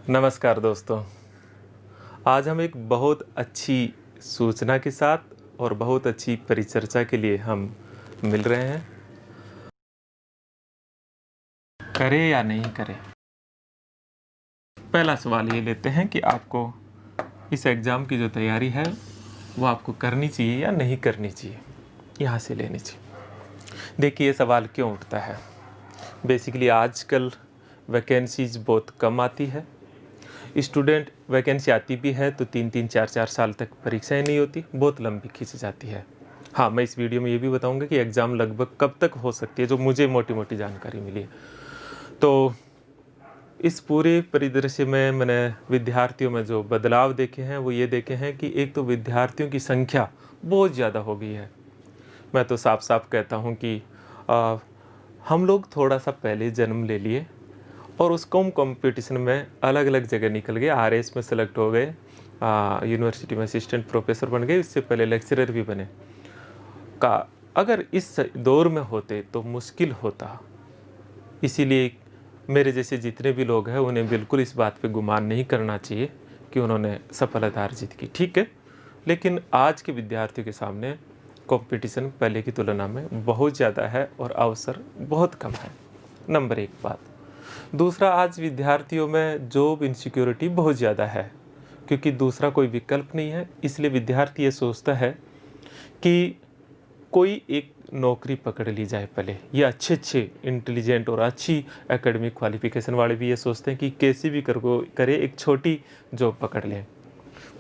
नमस्कार दोस्तों। आज हम एक बहुत अच्छी सूचना के साथ और बहुत अच्छी परिचर्चा के लिए हम मिल रहे हैं। करें या नहीं करें, पहला सवाल ये लेते हैं कि आपको इस एग्ज़ाम की जो तैयारी है वो आपको करनी चाहिए या नहीं करनी चाहिए, यहाँ से लेनी चाहिए। देखिए, ये सवाल क्यों उठता है। बेसिकली आजकल वैकेंसीज बहुत कम आती है। स्टूडेंट वैकेंसी आती भी है तो 3-3 4-4 साल तक परीक्षाएं नहीं होती, बहुत लंबी खींची जाती है। हाँ, मैं इस वीडियो में ये भी बताऊंगा कि एग्ज़ाम लगभग कब तक हो सकती है, जो मुझे मोटी मोटी जानकारी मिली है। तो इस पूरे परिदृश्य में मैंने विद्यार्थियों में जो बदलाव देखे हैं वो ये देखे हैं कि एक तो विद्यार्थियों की संख्या बहुत ज़्यादा हो गई है। मैं तो साफ साफ कहता हूँ कि हम लोग थोड़ा सा पहले जन्म ले लिए और उस कंपटीशन में अलग अलग जगह निकल गए। आरएस में सेलेक्ट हो गए, यूनिवर्सिटी में असिस्टेंट प्रोफेसर बन गए, इससे पहले लेक्चरर भी बने। का अगर इस दौर में होते तो मुश्किल होता। इसीलिए मेरे जैसे जितने भी लोग हैं उन्हें बिल्कुल इस बात पे गुमान नहीं करना चाहिए कि उन्होंने सफलता अर्जित की, ठीक है। लेकिन आज के विद्यार्थियों के सामने कंपटीशन पहले की तुलना में बहुत ज़्यादा है और अवसर बहुत कम है। नंबर एक बात। दूसरा, आज विद्यार्थियों में जॉब इनसिक्योरिटी बहुत ज़्यादा है, क्योंकि दूसरा कोई विकल्प नहीं है। इसलिए विद्यार्थी ये सोचता है कि कोई एक नौकरी पकड़ ली जाए पहले। ये अच्छे इंटेलिजेंट और अच्छी एकेडमिक क्वालिफिकेशन वाले भी ये सोचते हैं कि कैसे भी करे एक छोटी जॉब पकड़ लें।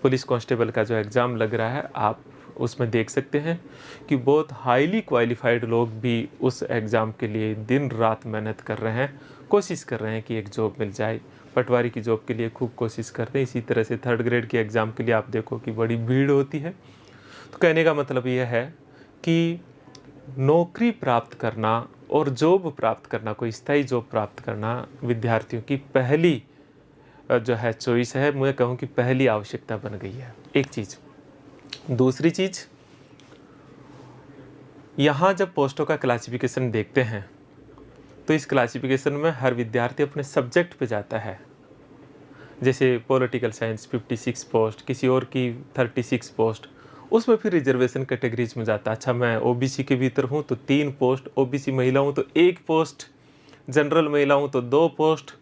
पुलिस कांस्टेबल का जो एग्ज़ाम लग रहा है, आप उसमें देख सकते हैं कि बहुत हाईली क्वालिफाइड लोग भी उस एग्ज़ाम के लिए दिन रात मेहनत कर रहे हैं, कोशिश कर रहे हैं कि एक जॉब मिल जाए। पटवारी की जॉब के लिए खूब कोशिश करते हैं। इसी तरह से 3rd ग्रेड के एग्ज़ाम के लिए आप देखो कि बड़ी भीड़ होती है। तो कहने का मतलब यह है कि नौकरी प्राप्त करना और जॉब प्राप्त करना, कोई स्थायी जॉब प्राप्त करना विद्यार्थियों की पहली जो है चॉइस है। मैं कहूँ कि पहली आवश्यकता बन गई है, एक चीज़। दूसरी चीज़, यहाँ जब पोस्टों का क्लासिफिकेशन देखते हैं तो इस क्लासिफिकेशन में हर विद्यार्थी अपने सब्जेक्ट पे जाता है। जैसे पॉलिटिकल साइंस 56 पोस्ट, किसी और की 36 पोस्ट, उसमें फिर रिजर्वेशन कैटेगरीज में जाता है। अच्छा, मैं ओबीसी के भीतर हूँ तो 3 पोस्ट, ओबीसी महिला हूँ तो 1 पोस्ट, जनरल महिला हूँ तो 2 पोस्ट।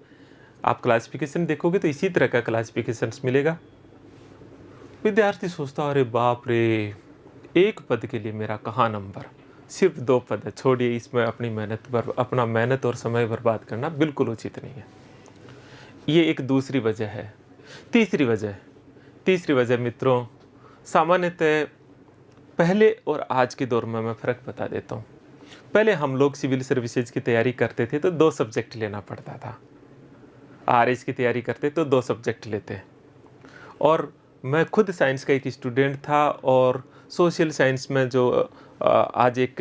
आप क्लासिफिकेशन देखोगे तो इसी तरह का क्लासिफिकेशन मिलेगा। विद्यार्थी सोचता, अरे बाप रे, एक पद के लिए मेरा कहाँ नंबर, सिर्फ 2 पद है, छोड़िए, इसमें अपना मेहनत और समय बर्बाद करना बिल्कुल उचित नहीं है। ये एक दूसरी वजह है। तीसरी वजह मित्रों, सामान्यतः पहले और आज के दौर में मैं फ़र्क बता देता हूँ। पहले हम लोग सिविल सर्विसेज की तैयारी करते थे तो 2 सब्जेक्ट लेना पड़ता था। आरएस की तैयारी करते तो 2 सब्जेक्ट लेते। और मैं खुद साइंस का एक स्टूडेंट था और सोशल साइंस में जो आज एक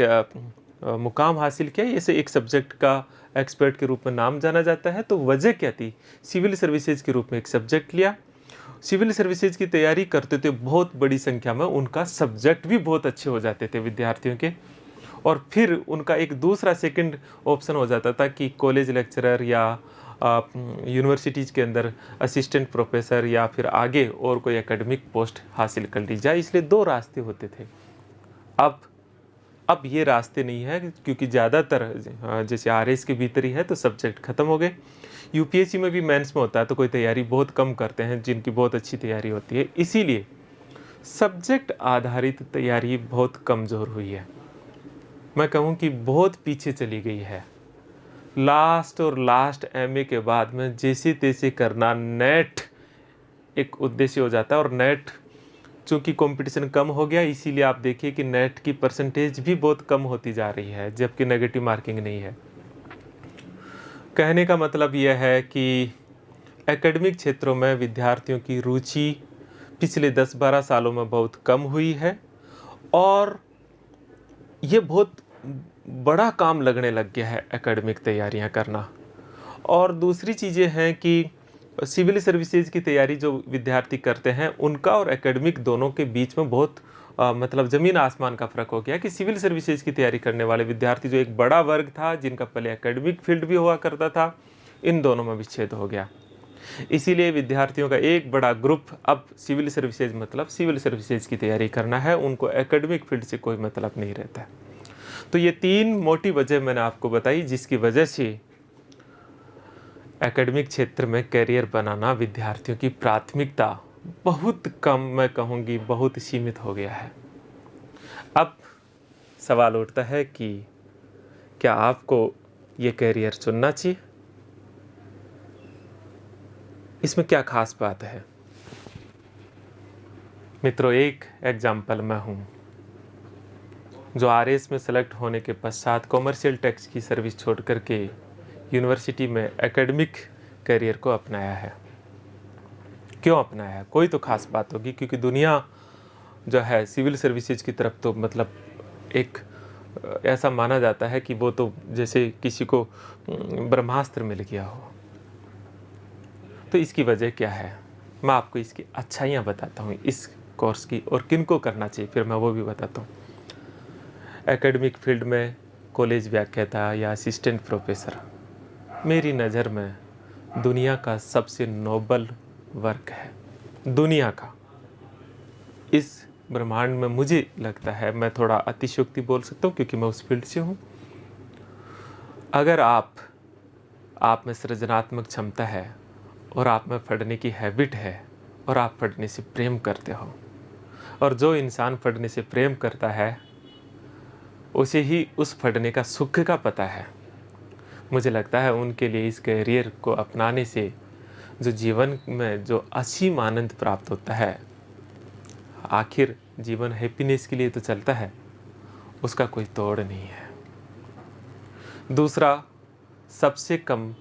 मुकाम हासिल किया, इसे एक सब्जेक्ट का एक्सपर्ट के रूप में नाम जाना जाता है। तो वजह क्या थी? सिविल सर्विसेज के रूप में एक सब्जेक्ट लिया। सिविल सर्विसेज की तैयारी करते थे बहुत बड़ी संख्या में, उनका सब्जेक्ट भी बहुत अच्छे हो जाते थे विद्यार्थियों के। और फिर उनका एक दूसरा सेकंड ऑप्शन हो जाता था कि कॉलेज लेक्चरर या यूनिवर्सिटीज़ के अंदर असिस्टेंट प्रोफेसर या फिर आगे और कोई एकेडमिक पोस्ट हासिल कर ली जाए। इसलिए 2 रास्ते होते थे। अब ये रास्ते नहीं है, क्योंकि ज़्यादातर जैसे आरएस के भीतर ही है तो सब्जेक्ट ख़त्म हो गए। यूपीएससी में भी मेंस में होता है तो कोई तैयारी बहुत कम करते हैं जिनकी बहुत अच्छी तैयारी होती है। इसीलिए सब्जेक्ट आधारित तैयारी बहुत कमज़ोर हुई है। मैं कहूँ कि बहुत पीछे चली गई है। लास्ट एमए के बाद में जैसे तैसे करना नेट एक उद्देश्य हो जाता है। और नेट चूँकि कंपटीशन कम हो गया, इसीलिए आप देखिए कि नेट की परसेंटेज भी बहुत कम होती जा रही है, जबकि नेगेटिव मार्किंग नहीं है। कहने का मतलब यह है कि एकेडमिक क्षेत्रों में विद्यार्थियों की रुचि पिछले 10-12 सालों में बहुत कम हुई है और ये बहुत बड़ा काम लगने लग गया है एकेडमिक तैयारियां करना। और दूसरी चीज़ें हैं कि सिविल सर्विसेज की तैयारी जो विद्यार्थी करते हैं उनका और एकेडमिक दोनों के बीच में बहुत मतलब ज़मीन आसमान का फ़र्क हो गया कि सिविल सर्विसेज की तैयारी करने वाले विद्यार्थी जो एक बड़ा वर्ग था, जिनका पहले एकेडमिक फील्ड भी हुआ करता था, इन दोनों में विच्छेद हो गया। इसीलिए विद्यार्थियों का एक बड़ा ग्रुप अब सिविल सर्विसेज मतलब सिविल सर्विसेज की तैयारी करना है, उनको एकेडमिक फील्ड से कोई मतलब नहीं रहता है। तो ये 3 मोटी वजह मैंने आपको बताई जिसकी वजह से एकेडमिक क्षेत्र में करियर बनाना विद्यार्थियों की प्राथमिकता बहुत कम, मैं कहूँगी बहुत सीमित हो गया है। अब सवाल उठता है कि क्या आपको ये करियर चुनना चाहिए? इसमें क्या खास बात है? मित्रों, एक एग्जाम्पल मैं हूँ जो आरएस में सेलेक्ट होने के पश्चात कॉमर्शियल टैक्स की सर्विस छोड़ करके यूनिवर्सिटी में एकेडमिक करियर को अपनाया है। क्यों अपनाया है? कोई तो खास बात होगी, क्योंकि दुनिया जो है सिविल सर्विसेज की तरफ तो मतलब एक ऐसा माना जाता है कि वो तो जैसे किसी को ब्रह्मास्त्र मिल गया हो। तो इसकी वजह क्या है? मैं आपको इसकी अच्छाइयाँ बताता हूँ इस कोर्स की, और किन को करना चाहिए फिर मैं वो भी बताता हूँ। एकेडमिक फील्ड में कॉलेज व्याख्याता या असिस्टेंट प्रोफेसर मेरी नज़र में दुनिया का सबसे नोबल वर्क है, दुनिया का। इस ब्रह्मांड में मुझे लगता है, मैं थोड़ा अतिशयोक्ति बोल सकता हूँ क्योंकि मैं उस फील्ड से हूँ, अगर आप में सृजनात्मक क्षमता है और आप में पढ़ने की हैबिट है और आप पढ़ने से प्रेम करते हो, और जो इंसान पढ़ने से प्रेम करता है उसे ही उस पढ़ने का सुख का पता है, मुझे लगता है उनके लिए इस करियर को अपनाने से जो जीवन में जो असीम आनंद प्राप्त होता है, आखिर जीवन हैप्पीनेस के लिए तो चलता है, उसका कोई तोड़ नहीं है। दूसरा, सबसे कम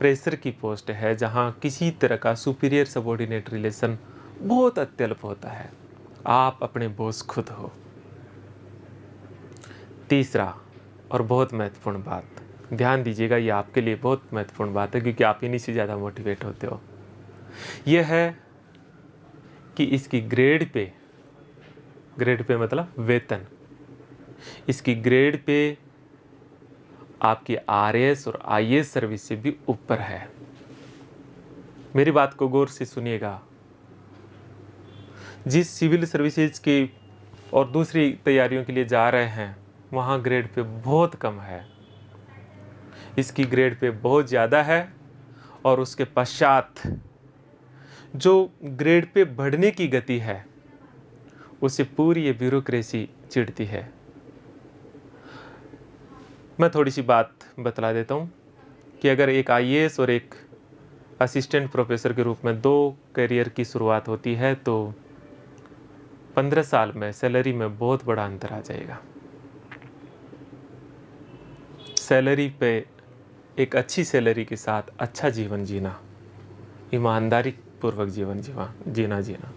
प्रेशर की पोस्ट है जहाँ किसी तरह का सुपीरियर सबऑर्डिनेट रिलेशन बहुत अत्यल्प होता है, आप अपने बॉस खुद हो। तीसरा और बहुत महत्वपूर्ण बात, ध्यान दीजिएगा, ये आपके लिए बहुत महत्वपूर्ण बात है क्योंकि आप इन्हीं से ज़्यादा मोटिवेट होते हो, यह है कि इसकी ग्रेड पे मतलब वेतन, इसकी ग्रेड पे आपकी आरएस और आईएएस सर्विस से भी ऊपर है। मेरी बात को गौर से सुनिएगा। जिस सिविल सर्विसेज की और दूसरी तैयारियों के लिए जा रहे हैं वहाँ ग्रेड पे बहुत कम है, इसकी ग्रेड पे बहुत ज़्यादा है, और उसके पश्चात जो ग्रेड पे बढ़ने की गति है उससे पूरी ये ब्यूरोक्रेसी चिढ़ती है। मैं थोड़ी सी बात बतला देता हूँ कि अगर एक आईएएस और एक असिस्टेंट प्रोफेसर के रूप में 2 करियर की शुरुआत होती है तो 15 साल में सैलरी में बहुत बड़ा अंतर आ जाएगा। सैलरी पे एक अच्छी सैलरी के साथ अच्छा जीवन जीना, ईमानदारी पूर्वक जीवन जीना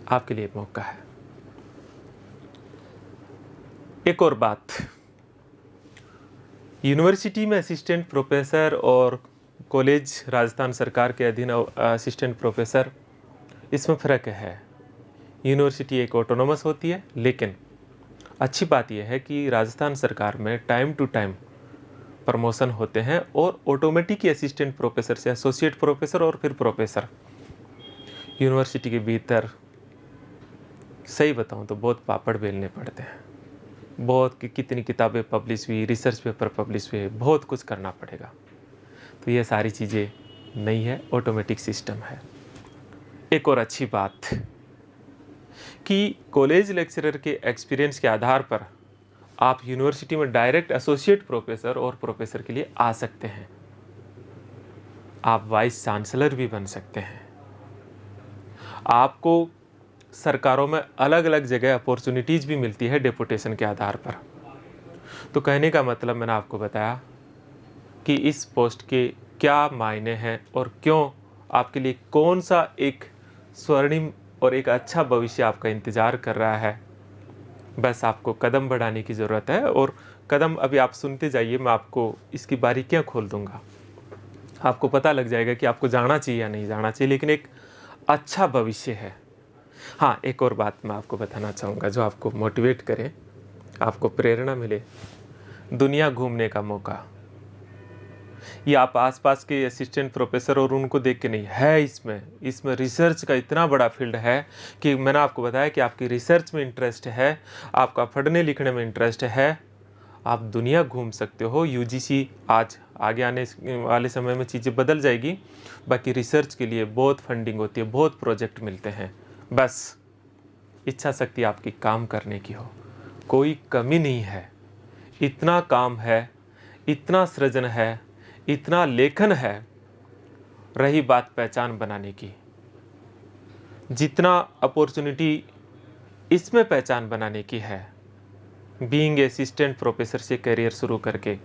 आपके लिए एक मौका है। एक और बात, यूनिवर्सिटी में असिस्टेंट प्रोफेसर और कॉलेज राजस्थान सरकार के अधीन असिस्टेंट प्रोफेसर, इसमें फ़र्क है। यूनिवर्सिटी एक ऑटोनोमस होती है, लेकिन अच्छी बात यह है कि राजस्थान सरकार में टाइम टू टाइम प्रमोशन होते हैं और ऑटोमेटिक ही असिस्टेंट प्रोफेसर से एसोसिएट प्रोफेसर और फिर प्रोफेसर। यूनिवर्सिटी के भीतर सही बताऊं तो बहुत पापड़ बेलने पड़ते हैं, बहुत कितनी किताबें पब्लिश हुई, रिसर्च पेपर पब्लिश हुए, बहुत कुछ करना पड़ेगा। तो ये सारी चीज़ें नहीं है, ऑटोमेटिक सिस्टम है। एक और अच्छी बात कि कॉलेज लेक्चरर के एक्सपीरियंस के आधार पर आप यूनिवर्सिटी में डायरेक्ट एसोसिएट प्रोफेसर और प्रोफेसर के लिए आ सकते हैं, आप वाइस चांसलर भी बन सकते हैं। आपको सरकारों में अलग अलग जगह अपॉर्चुनिटीज़ भी मिलती है डेपुटेशन के आधार पर। तो कहने का मतलब मैंने आपको बताया कि इस पोस्ट के क्या मायने हैं और क्यों आपके लिए कौन सा एक स्वर्णिम और एक अच्छा भविष्य आपका इंतज़ार कर रहा है। बस आपको कदम बढ़ाने की ज़रूरत है, और कदम अभी आप सुनते जाइए, मैं आपको इसकी बारीकियाँ खोल दूँगा, आपको पता लग जाएगा कि आपको जाना चाहिए या नहीं जाना चाहिए, लेकिन एक अच्छा भविष्य है। हाँ, एक और बात मैं आपको बताना चाहूँगा जो आपको मोटिवेट करे, आपको प्रेरणा मिले। दुनिया घूमने का मौका, ये आप आसपास के असिस्टेंट प्रोफेसर और उनको देख के नहीं है, इसमें रिसर्च का इतना बड़ा फील्ड है कि मैंने आपको बताया कि आपकी रिसर्च में इंटरेस्ट है, आपका पढ़ने लिखने में इंटरेस्ट है, आप दुनिया घूम सकते हो। यूजीसी आज आगे आने वाले समय में चीज़ें बदल जाएगी, बाकी रिसर्च के लिए बहुत फंडिंग होती है, बहुत प्रोजेक्ट मिलते हैं। बस इच्छा शक्ति आपकी काम करने की हो, कोई कमी नहीं है। इतना काम है, इतना सृजन है, इतना लेखन है। रही बात पहचान बनाने की, जितना अपॉर्चुनिटी इसमें पहचान बनाने की है, बीइंग असिस्टेंट प्रोफेसर से करियर शुरू करके,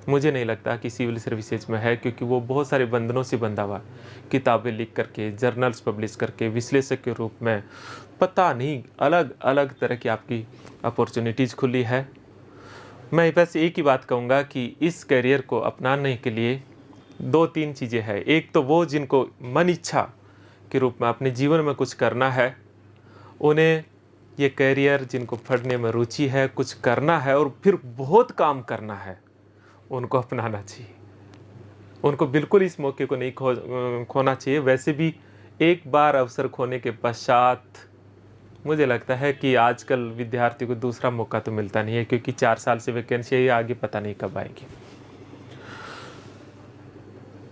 मुझे नहीं लगता कि सिविल सर्विसेज में है, क्योंकि वो बहुत सारे बंधनों से बंधा हुआ। किताबें लिख करके, जर्नल्स पब्लिश करके, विश्लेषक के रूप में, पता नहीं अलग अलग तरह की आपकी अपॉर्चुनिटीज़ खुली है। मैं बस एक ही बात कहूँगा कि इस करियर को अपनाने के लिए 2-3 चीज़ें हैं। एक तो वो जिनको मन इच्छा के रूप में अपने जीवन में कुछ करना है, उन्हें ये करियर, जिनको पढ़ने में रुचि है, कुछ करना है और फिर बहुत काम करना है, उनको अपनाना चाहिए। उनको बिल्कुल इस मौके को नहीं खोना चाहिए। वैसे भी एक बार अवसर खोने के पश्चात मुझे लगता है कि आजकल विद्यार्थी को दूसरा मौका तो मिलता नहीं है, क्योंकि 4 साल से वैकेंसी है, आगे पता नहीं कब आएगी।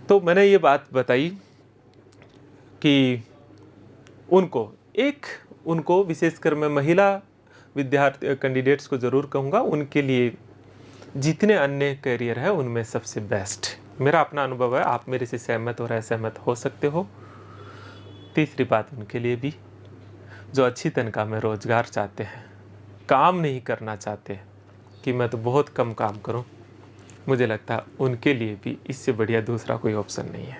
तो मैंने ये बात बताई कि उनको विशेषकर मैं महिला विद्यार्थी कैंडिडेट्स को ज़रूर कहूँगा, उनके लिए जितने अन्य करियर है उनमें सबसे बेस्ट मेरा अपना अनुभव है। आप मेरे से सहमत और असहमत हो सकते हो। तीसरी बात उनके लिए भी जो अच्छी तनख्वाह में रोज़गार चाहते हैं, काम नहीं करना चाहते कि मैं तो बहुत कम काम करूं, मुझे लगता है उनके लिए भी इससे बढ़िया दूसरा कोई ऑप्शन नहीं है।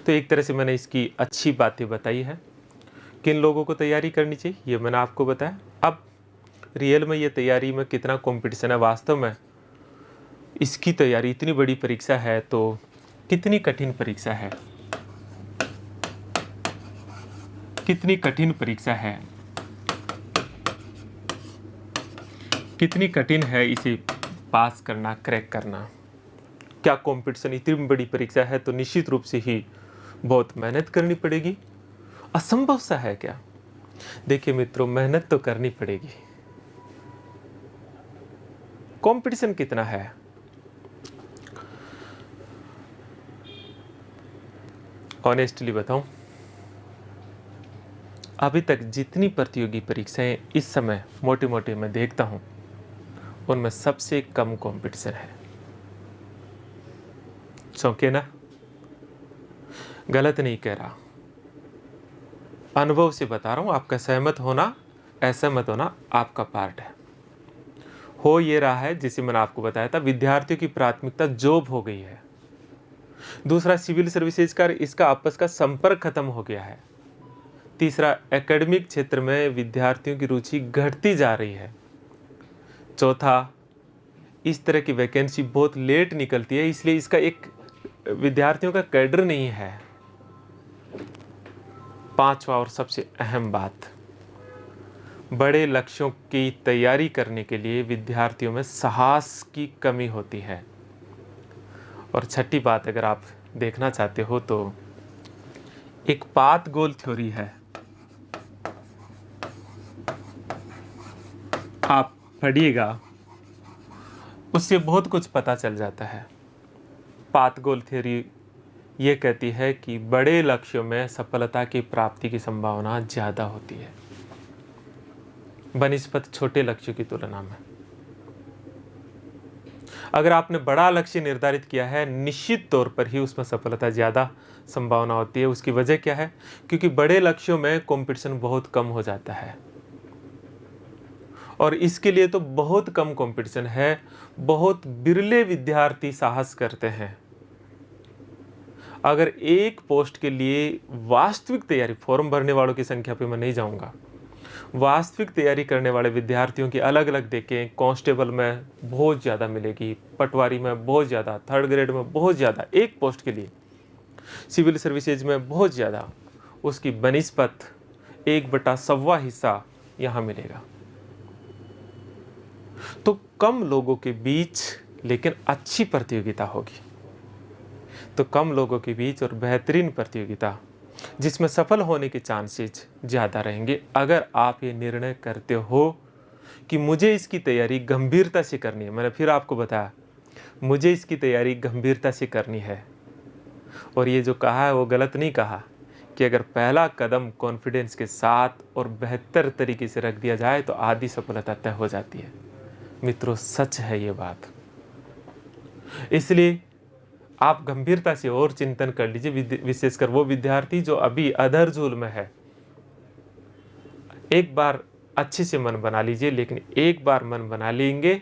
तो एक तरह से मैंने इसकी अच्छी बातें बताई है। किन लोगों को तैयारी करनी चाहिए ये मैंने आपको बताया। अब रियल में ये तैयारी में कितना कंपटीशन है, वास्तव में इसकी तैयारी इतनी बड़ी परीक्षा है तो कितनी कठिन परीक्षा है, कितनी कठिन परीक्षा है, कितनी कठिन है इसे पास करना, क्रैक करना। क्या कंपटीशन इतनी बड़ी परीक्षा है तो निश्चित रूप से ही बहुत मेहनत करनी पड़ेगी। असंभव सा है क्या? देखिए मित्रों, मेहनत तो करनी पड़ेगी। कंपटीशन कितना है? ऑनेस्टली बताऊं, अभी तक जितनी प्रतियोगी परीक्षाएं इस समय मोटे मोटे मैं देखता हूं, उनमें सबसे कम कंपटीशन है। चौंके ना? गलत नहीं कह रहा, अनुभव से बता रहा हूं। आपका सहमत होना, असहमत होना आपका पार्ट है। हो ये रहा है, जिसे मैंने आपको बताया था, विद्यार्थियों की प्राथमिकता जॉब हो गई है। दूसरा, सिविल सर्विसेज का इसका आपस का संपर्क खत्म हो गया है। तीसरा, एकेडमिक क्षेत्र में विद्यार्थियों की रुचि घटती जा रही है। चौथा, इस तरह की वैकेंसी बहुत लेट निकलती है, इसलिए इसका एक विद्यार्थियों का कैडर नहीं है। पांचवा और सबसे अहम बात, बड़े लक्ष्यों की तैयारी करने के लिए विद्यार्थियों में साहस की कमी होती है। और छठी बात, अगर आप देखना चाहते हो तो एक पाथ गोल थ्योरी है, आप पढ़िएगा, उससे बहुत कुछ पता चल जाता है। पाथ गोल थ्योरी ये कहती है कि बड़े लक्ष्यों में सफलता की प्राप्ति की संभावना ज़्यादा होती है बनिस्बत छोटे लक्ष्यों की तुलना में। अगर आपने बड़ा लक्ष्य निर्धारित किया है, निश्चित तौर पर ही उसमें सफलता ज़्यादा संभावना होती है। उसकी वजह क्या है? क्योंकि बड़े लक्ष्यों में कंपटीशन बहुत कम हो जाता है, और इसके लिए तो बहुत कम कंपटीशन है। बहुत बिरले विद्यार्थी साहस करते हैं। अगर एक पोस्ट के लिए वास्तविक तैयारी, फॉर्म भरने वालों की संख्या पे मैं नहीं जाऊंगा, वास्तविक तैयारी करने वाले विद्यार्थियों की अलग अलग देखें, कांस्टेबल में बहुत ज़्यादा मिलेगी, पटवारी में बहुत ज़्यादा, थर्ड ग्रेड में बहुत ज़्यादा, एक पोस्ट के लिए सिविल सर्विसेज में बहुत ज़्यादा, उसकी बनिस्बत 1/15 हिस्सा यहाँ मिलेगा। तो कम लोगों के बीच लेकिन अच्छी प्रतियोगिता होगी। तो कम लोगों के बीच और बेहतरीन प्रतियोगिता जिसमें सफल होने के चांसेस ज़्यादा रहेंगे अगर आप ये निर्णय करते हो कि मुझे इसकी तैयारी गंभीरता से करनी है। मैंने फिर आपको बताया, मुझे इसकी तैयारी गंभीरता से करनी है। और ये जो कहा है वो गलत नहीं कहा कि अगर पहला कदम कॉन्फिडेंस के साथ और बेहतर तरीके से रख दिया जाए तो आधी सफलता तय हो जाती है। मित्रों, सच है ये बात। इसलिए आप गंभीरता से और चिंतन कर लीजिए, विशेषकर वो विद्यार्थी जो अभी अधर-झूल में है। एक बार अच्छे से मन बना लीजिए, लेकिन एक बार मन बना लेंगे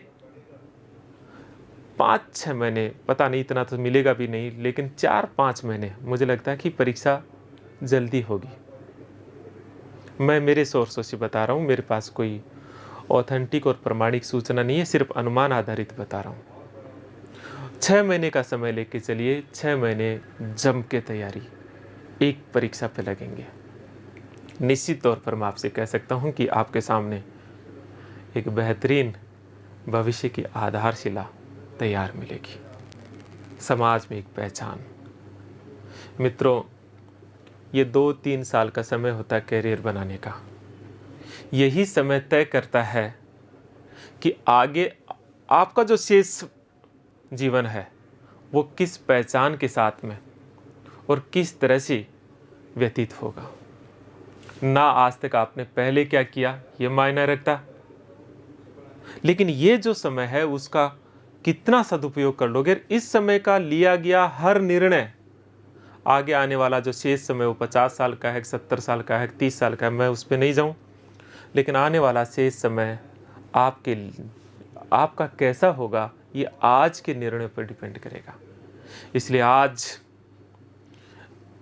5-6 महीने, पता नहीं इतना तो मिलेगा भी नहीं, लेकिन 4-5 महीने मुझे लगता है कि परीक्षा जल्दी होगी। मैं मेरे सोर्सों से बता रहा हूँ, मेरे पास कोई ऑथेंटिक और प्रमाणिक सूचना नहीं है, सिर्फ अनुमान आधारित बता रहा हूँ। 6 महीने का समय लेके चलिए, 6 महीने जम के तैयारी एक परीक्षा पे लगेंगे। निश्चित तौर पर मैं आपसे कह सकता हूँ कि आपके सामने एक बेहतरीन भविष्य की आधारशिला तैयार मिलेगी, समाज में एक पहचान। मित्रों, ये 2-3 साल का समय होता है करियर बनाने का। यही समय तय करता है कि आगे आपका जो शेष जीवन है वो किस पहचान के साथ में और किस तरह से व्यतीत होगा। ना आज तक आपने पहले क्या किया ये मायने रखता, लेकिन ये जो समय है उसका कितना सदुपयोग कर लोगे। इस समय का लिया गया हर निर्णय आगे आने वाला जो शेष समय वो 50 साल का है, 70 साल का है, 30 साल का है, मैं उस पर नहीं जाऊं, लेकिन आने वाला शेष समय आपका कैसा होगा ये आज के निर्णय पर डिपेंड करेगा। इसलिए आज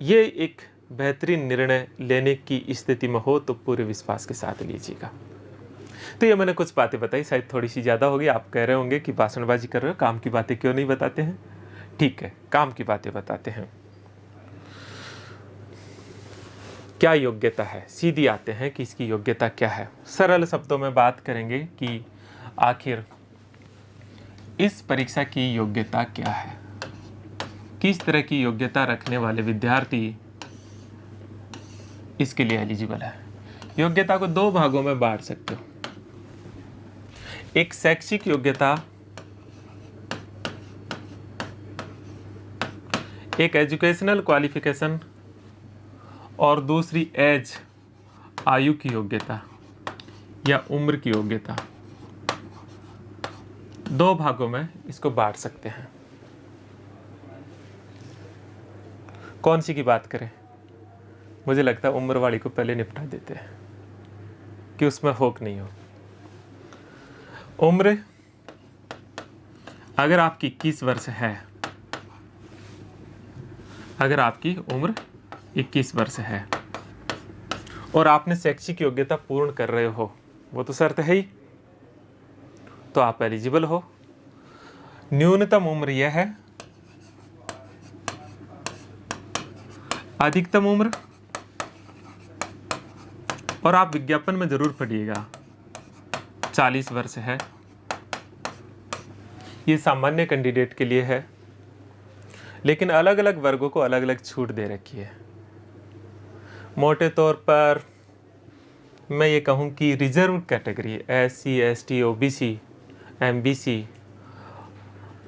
ये एक बेहतरीन निर्णय लेने की स्थिति में हो तो पूरे विश्वास के साथ लीजिएगा। तो ये मैंने कुछ बातें बताई, शायद थोड़ी सी ज़्यादा होगी। आप कह रहे होंगे कि भाषणबाजी कर रहे हो, काम की बातें क्यों नहीं बताते हैं। ठीक है, काम की बातें बताते हैं। क्या योग्यता है, सीधी आते हैं कि इसकी योग्यता क्या है। सरल शब्दों में बात करेंगे कि आखिर इस परीक्षा की योग्यता क्या है, किस तरह की योग्यता रखने वाले विद्यार्थी इसके लिए एलिजिबल है। योग्यता को 2 भागों में बांट सकते हो। एक शैक्षिक योग्यता, एक एजुकेशनल क्वालिफिकेशन, और दूसरी एज, आयु की योग्यता या उम्र की योग्यता। 2 भागों में इसको बांट सकते हैं। कौन सी की बात करें? मुझे लगता है उम्र वाली को पहले निपटा देते हैं कि उसमें होक नहीं हो। उम्र, अगर आपकी 21 वर्ष है, अगर आपकी उम्र 21 वर्ष है और आपने शैक्षिक योग्यता पूर्ण कर रहे हो, वो तो शर्त है ही, तो आप एलिजिबल हो। न्यूनतम उम्र यह है, अधिकतम उम्र, और आप विज्ञापन में जरूर पढ़िएगा, 40 वर्ष है। ये सामान्य कैंडिडेट के लिए है, लेकिन अलग अलग वर्गों को अलग अलग छूट दे रखी है। मोटे तौर पर मैं ये कहूँ कि reserve category SC ST OBC MBC,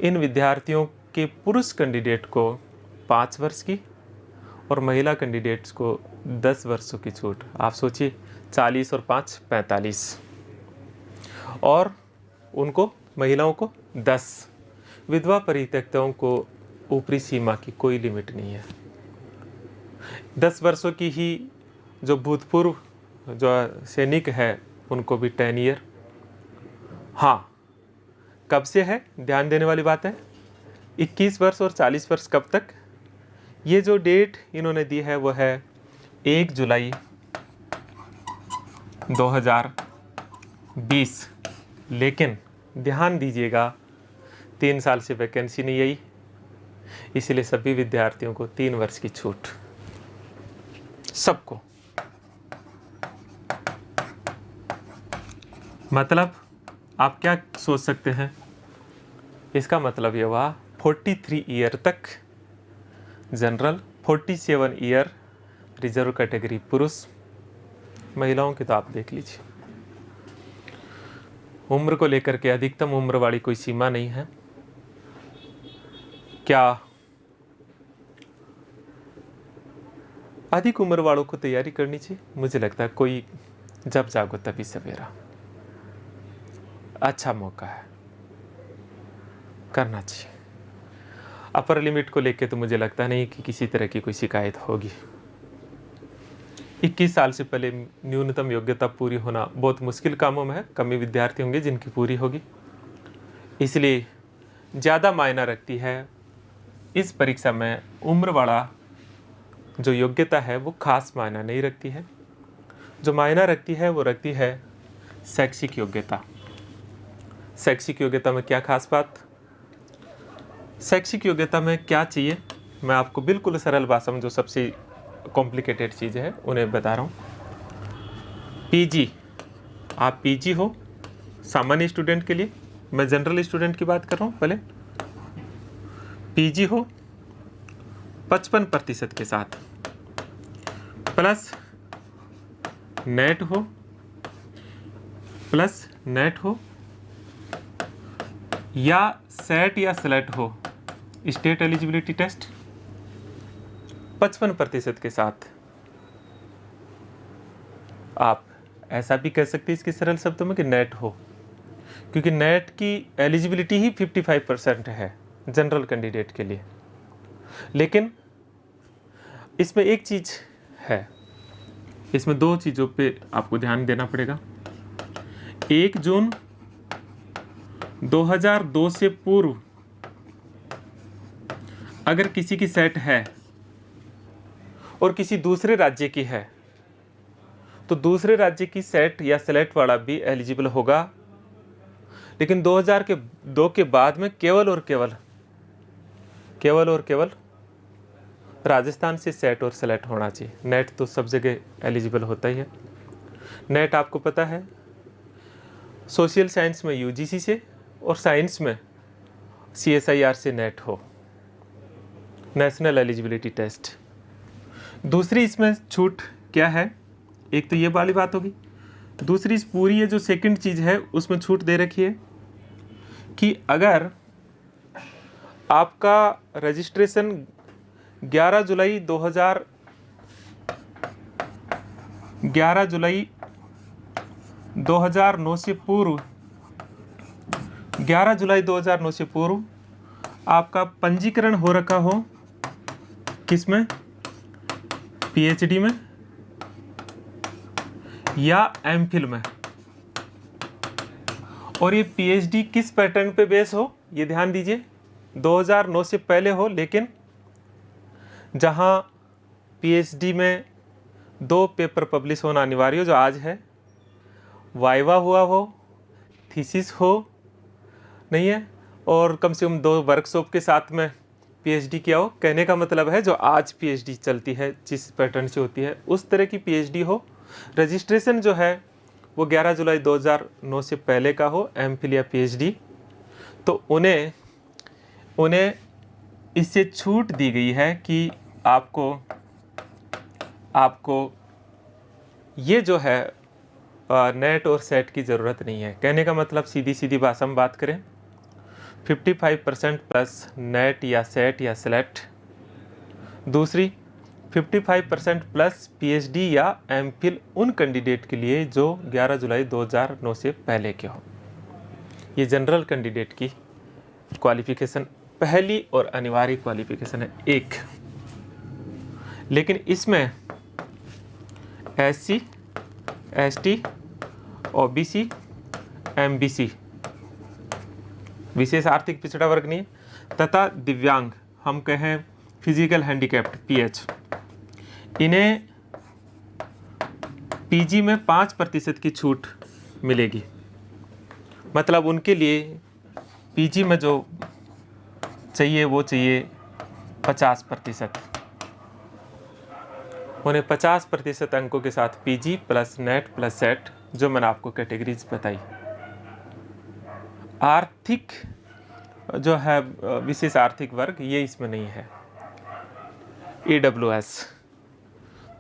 इन विद्यार्थियों के पुरुष कैंडिडेट को 5 वर्ष की और महिला कैंडिडेट्स को 10 वर्षों की छूट। आप सोचिए, 40 और 5 45, और उनको महिलाओं को 10। विधवा परित्यक्ताओं को ऊपरी सीमा की कोई लिमिट नहीं है। 10 वर्षों की ही जो भूतपूर्व जो सैनिक है उनको भी 10 ईयर। हाँ, कब से है, ध्यान देने वाली बात है, 21 वर्ष और 40 वर्ष कब तक। ये जो डेट इन्होंने दी है वो है 1 जुलाई 2020। लेकिन ध्यान दीजिएगा, 3 साल से वैकेंसी नहीं आई, इसलिए सभी विद्यार्थियों को 3 वर्ष की छूट, सबको। मतलब आप क्या सोच सकते हैं, इसका मतलब ये हुआ 43 ईयर तक जनरल, 47 ईयर रिजर्व कैटेगरी पुरुष। महिलाओं की तो आप देख लीजिए। उम्र को लेकर के अधिकतम उम्र वाली कोई सीमा नहीं है। क्या अधिक उम्र वालों को तैयारी करनी चाहिए? मुझे लगता है कोई जब जागो तभी सवेरा, अच्छा मौका है, करना चाहिए। अपर लिमिट को लेके तो मुझे लगता नहीं कि किसी तरह की कोई शिकायत होगी। 21 साल से पहले न्यूनतम योग्यता पूरी होना बहुत मुश्किल कामों में है। कम ही विद्यार्थी होंगे जिनकी पूरी होगी, इसलिए ज़्यादा मायना रखती है इस परीक्षा में उम्र वाला जो योग्यता है वो खास मायना नहीं रखती है। जो मायना रखती है वो रखती है शैक्षिक योग्यता। शैक्षिक योग्यता में क्या खास बात? शैक्षिक योग्यता में क्या चाहिए, मैं आपको बिल्कुल सरल भाषा में जो सबसे कॉम्प्लिकेटेड चीज़ है उन्हें बता रहा हूँ। पीजी, आप पीजी हो सामान्य स्टूडेंट के लिए, मैं जनरल स्टूडेंट की बात कर रहा हूँ। पहले पीजी हो 55% के साथ, प्लस नेट हो, या सेट या स्लेट हो, स्टेट एलिजिबिलिटी टेस्ट 55% के साथ। आप ऐसा भी कह सकते हैं इसके सरल शब्दों में कि नेट हो, क्योंकि नेट की एलिजिबिलिटी ही 55% है जनरल कैंडिडेट के लिए। लेकिन इसमें एक चीज़ है, इसमें दो चीज़ों पे आपको ध्यान देना पड़ेगा। 1 जून 2002 से पूर्व अगर किसी की सेट है और किसी दूसरे राज्य की है, तो दूसरे राज्य की सेट या सेलेक्ट वाला भी एलिजिबल होगा। लेकिन 2002 के बाद में केवल और केवल राजस्थान से सेट और सेलेक्ट होना चाहिए। नेट तो सब जगह एलिजिबल होता ही है। नेट आपको पता है सोशल साइंस में यूजीसी से और साइंस में सीएसआईआर से नेट हो, नेशनल एलिजिबिलिटी टेस्ट। दूसरी इसमें छूट क्या है, एक तो ये वाली बात होगी। दूसरी इस पूरी ये जो सेकंड चीज़ है उसमें छूट दे रखी है कि अगर आपका रजिस्ट्रेशन 11 जुलाई 2009 से पूर्व 11 जुलाई 2009 से पूर्व आपका पंजीकरण हो रखा हो, किसमें? पीएचडी में या एमफिल में। और ये पीएचडी किस पैटर्न पे बेस हो, ये ध्यान दीजिए। 2009 से पहले हो, लेकिन जहां पीएचडी में 2 पेपर पब्लिश होना अनिवार्य हो, जो आज है, वाइवा हुआ हो, थीसिस हो नहीं है, और कम से कम 2 वर्कशॉप के साथ में पीएचडी किया हो। कहने का मतलब है जो आज पीएचडी चलती है जिस पैटर्न से होती है उस तरह की पीएचडी हो। रजिस्ट्रेशन जो है वो 11 जुलाई 2009 से पहले का हो, एमफिल या पीएचडी, तो उन्हें इससे छूट दी गई है कि आपको ये जो है नेट और सेट की ज़रूरत नहीं है। कहने का मतलब सीधी भाषा में बात करें, 55% प्लस नेट या सेट या सेलेक्ट। दूसरी 55% प्लस पीएचडी या एमफिल उन कैंडिडेट के लिए जो 11 जुलाई 2009 से पहले के हो। ये जनरल कैंडिडेट की क्वालिफिकेशन पहली और अनिवार्य क्वालिफिकेशन है एक। लेकिन इसमें एससी, एसटी, ओबीसी, एमबीसी विशेष आर्थिक पिछड़ा वर्ग नहीं, तथा दिव्यांग, हम कहें फिजिकल हैंडीकैप्ड पीएच, इन्हें पीजी में 5% की छूट मिलेगी। मतलब उनके लिए पीजी में जो चाहिए वो चाहिए 50%। उन्हें 50% अंकों के साथ PG plus net plus set, जो मैंने आपको कैटेगरीज बताई। आर्थिक जो है विशेष आर्थिक वर्ग, ये इसमें नहीं है। EWS।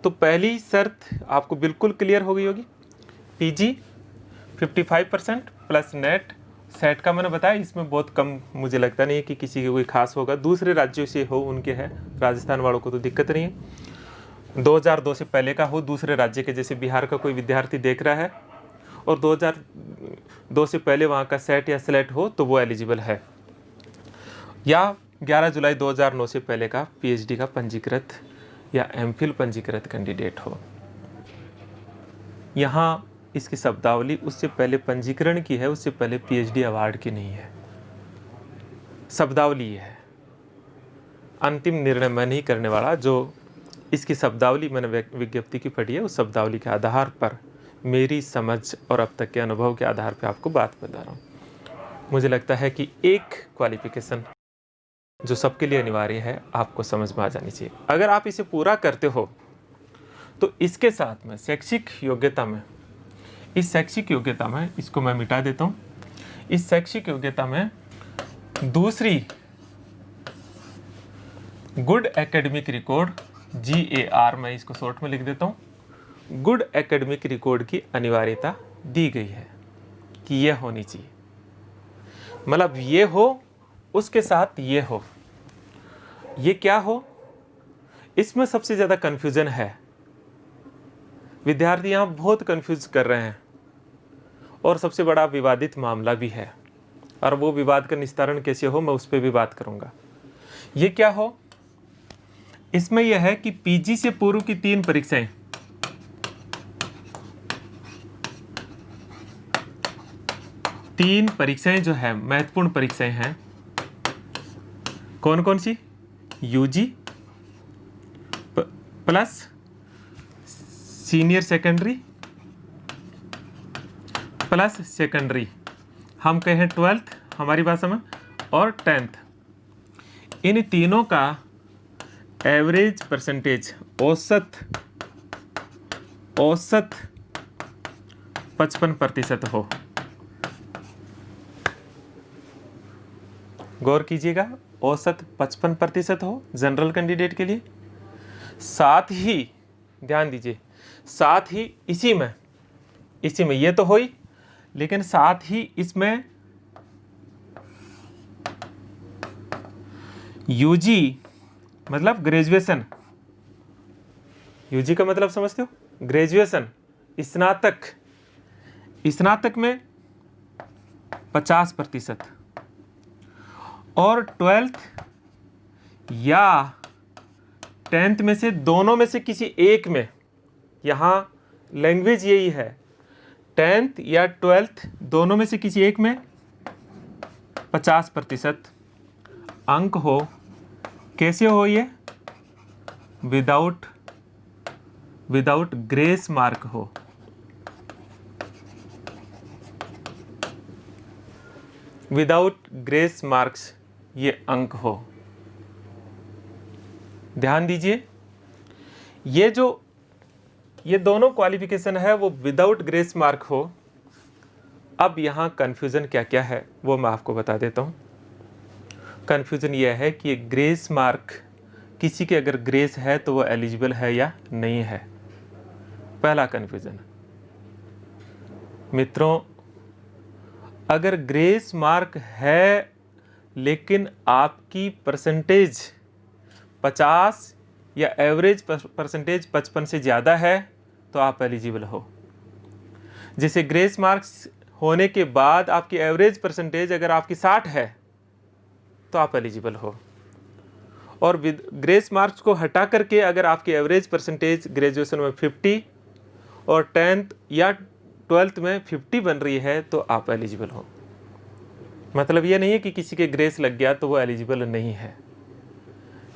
तो पहली शर्त आपको बिल्कुल क्लियर हो गई होगी, PG 55% प्लस नेट। सेट का मैंने बताया, इसमें बहुत कम, मुझे लगता नहीं है कि किसी के कोई खास होगा, दूसरे राज्यों से हो उनके है, राजस्थान वालों को तो दिक्कत नहीं है। 2002 से पहले का हो, दूसरे राज्य के, जैसे बिहार का कोई विद्यार्थी देख रहा है और 2002 से पहले वहाँ का सेट या स्लेट हो तो वो एलिजिबल है, या 11 जुलाई 2009 से पहले का PhD का पंजीकृत या MPhil पंजीकृत कैंडिडेट हो। यहाँ इसकी शब्दावली उससे पहले पंजीकरण की है, उससे पहले PhD अवार्ड की नहीं है। शब्दावली है, अंतिम निर्णय मैं नहीं करने वाला। जो इसकी शब्दावली मैंने विज्ञप्ति की पढ़ी है, उस शब्दावली के आधार पर, मेरी समझ और अब तक के अनुभव के आधार पर आपको बात बता रहा हूँ। मुझे लगता है कि एक क्वालिफिकेशन जो सबके लिए अनिवार्य है आपको समझ में आ जानी चाहिए। अगर आप इसे पूरा करते हो तो इसके साथ में शैक्षिक योग्यता में, इस शैक्षिक योग्यता में, इसको मैं मिटा देता हूँ, इस शैक्षिक योग्यता में दूसरी गुड एकेडमिक रिकॉर्ड, GAR, मैं इसको शॉर्ट में लिख देता हूँ, गुड एकेडमिक रिकॉर्ड की अनिवार्यता दी गई है कि यह होनी चाहिए। मतलब ये हो, उसके साथ ये हो। ये क्या हो, इसमें सबसे ज़्यादा कन्फ्यूज़न है। विद्यार्थी यहाँ बहुत कन्फ्यूज कर रहे हैं और सबसे बड़ा विवादित मामला भी है, और वो विवाद का निस्तारण कैसे हो मैं उस पर भी बात करूँगा। ये क्या हो, इसमें यह है कि PG से पूर्व की 3 परीक्षाएं, जो है महत्वपूर्ण परीक्षाएं हैं, कौन कौन सी, UG plus senior secondary plus secondary, हम कहें 12th हमारी भाषा में, और 10th। इन तीनों का एवरेज परसेंटेज, औसत 55% हो। गौर कीजिएगा, औसत 55% हो जनरल कैंडिडेट के लिए। साथ ही ध्यान दीजिए, साथ ही इसी में ये तो हो ही, लेकिन साथ ही इसमें UG मतलब ग्रेजुएशन, UG का मतलब समझते हो, ग्रेजुएशन, स्नातक में 50%, और 12th या 10th में से दोनों में से किसी एक में, यहाँ लैंग्वेज यही है, 10th या 12th दोनों में से किसी एक में 50% अंक हो। कैसे हो ये, विदाउट ग्रेस मार्क हो। विदाउट ग्रेस मार्क्स ये अंक हो। ध्यान दीजिए, ये दोनों क्वालिफिकेशन है वो विदाउट ग्रेस मार्क हो। अब यहाँ कन्फ्यूज़न क्या क्या है वो मैं आपको बता देता हूँ। कन्फ्यूज़न ये है कि ग्रेस मार्क, किसी के अगर ग्रेस है तो वो एलिजिबल है या नहीं है, पहला कन्फ्यूज़न। मित्रों, अगर ग्रेस मार्क है लेकिन आपकी परसेंटेज 50 या एवरेज परसेंटेज 55 से ज़्यादा है तो आप एलिजिबल हो। जैसे ग्रेस मार्क्स होने के बाद आपकी एवरेज परसेंटेज अगर आपकी 60 है तो आप एलिजिबल हो, और विद ग्रेस मार्क्स को हटा करके अगर आपकी एवरेज परसेंटेज ग्रेजुएशन में 50 और 10th या 12th में 50 बन रही है तो आप एलिजिबल हो। मतलब ये नहीं है कि किसी के ग्रेस लग गया तो वो एलिजिबल नहीं है।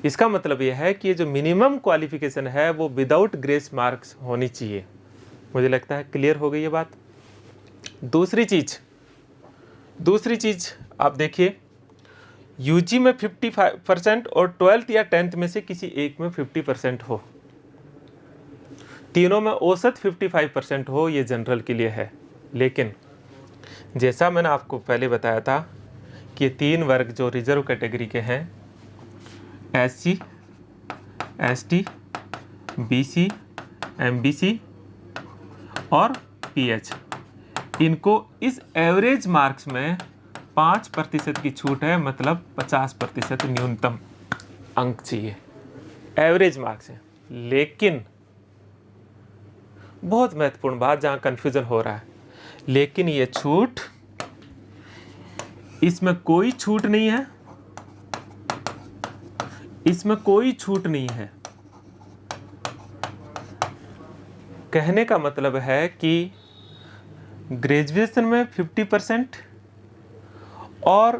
इसका मतलब यह है कि ये जो मिनिमम क्वालिफिकेशन है वो विदाउट ग्रेस मार्क्स होनी चाहिए। मुझे लगता है क्लियर हो गई ये बात। दूसरी चीज़ आप देखिए, UG में 55% और 12th या 10th में से किसी एक में 50% हो, तीनों में औसत 55% हो, ये जनरल के लिए है। लेकिन जैसा मैंने आपको पहले बताया था कि 3 वर्ग जो रिजर्व कैटेगरी के हैं, SC, ST, BC, MBC और PH, इनको इस एवरेज मार्क्स में 5% की छूट है, मतलब 50% न्यूनतम अंक चाहिए, एवरेज मार्क्स है। लेकिन बहुत महत्वपूर्ण बात जहाँ कन्फ्यूज़न हो रहा है, लेकिन ये छूट, इसमें कोई छूट नहीं है, इसमें कोई छूट नहीं है। कहने का मतलब है कि ग्रेजुएशन में 50% और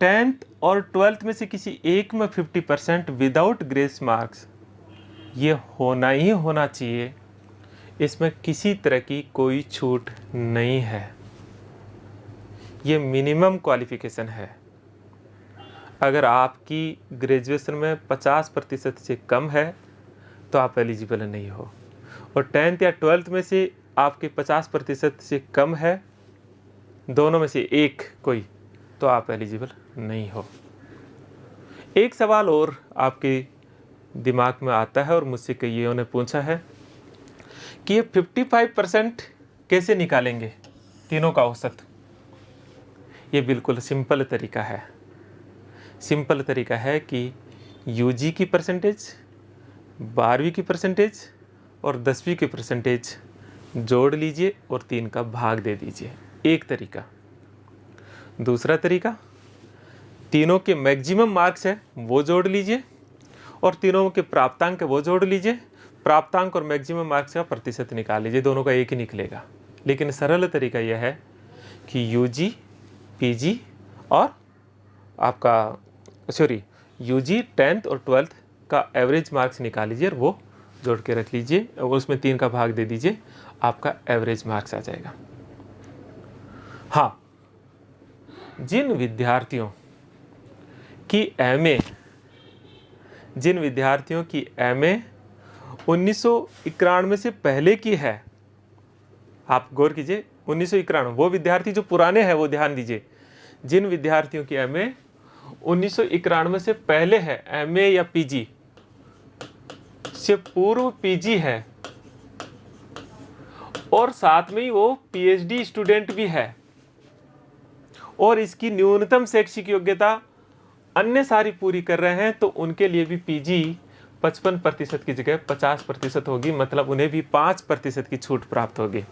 10th और 12th में से किसी एक में 50% विदाउट ग्रेस मार्क्स, ये होना ही होना चाहिए। इसमें किसी तरह की कोई छूट नहीं है, ये मिनिमम क्वालिफिकेशन है। अगर आपकी ग्रेजुएशन में 50% से कम है तो आप एलिजिबल नहीं हो, और 10th या 12th में से आपके 50% से कम है, दोनों में से एक कोई, तो आप एलिजिबल नहीं हो। एक सवाल और आपके दिमाग में आता है और मुझसे कईयों ने पूछा है कि ये 55% कैसे निकालेंगे तीनों का औसत। ये बिल्कुल सिंपल तरीका है। सिंपल तरीका है कि यूजी की परसेंटेज, 12वीं की परसेंटेज और 10वीं की परसेंटेज जोड़ लीजिए और 3 का भाग दे दीजिए, एक तरीका। दूसरा तरीका, तीनों के मैक्सिमम मार्क्स है वो जोड़ लीजिए और तीनों के प्राप्तांक है वो जोड़ लीजिए, प्राप्तांक और मैक्सिमम मार्क्स का प्रतिशत निकाल लीजिए, दोनों का एक ही निकलेगा। लेकिन सरल तरीका यह है कि यूजी, पीजी और आपका यूजी 10th और 12th का एवरेज मार्क्स निकाल लीजिए और वो जोड़ के रख लीजिए और उसमें 3 का भाग दे दीजिए, आपका एवरेज मार्क्स आ जाएगा। हाँ, जिन विद्यार्थियों की एमए 1991 से पहले की है, आप गौर कीजिए, 1991, वो विद्यार्थी जो पुराने हैं वो ध्यान दीजिए। जिन विद्यार्थियों की एमए 1991 से पहले है, एमए या पीजी से पूर्व पीजी है और साथ में ही वो पीएचडी स्टूडेंट भी है और इसकी न्यूनतम शैक्षिक योग्यता अन्य सारी पूरी कर रहे हैं, तो उनके लिए भी पीजी 55% की जगह 50% होगी, मतलब उन्हें भी 5% की छूट प्राप्त होगी।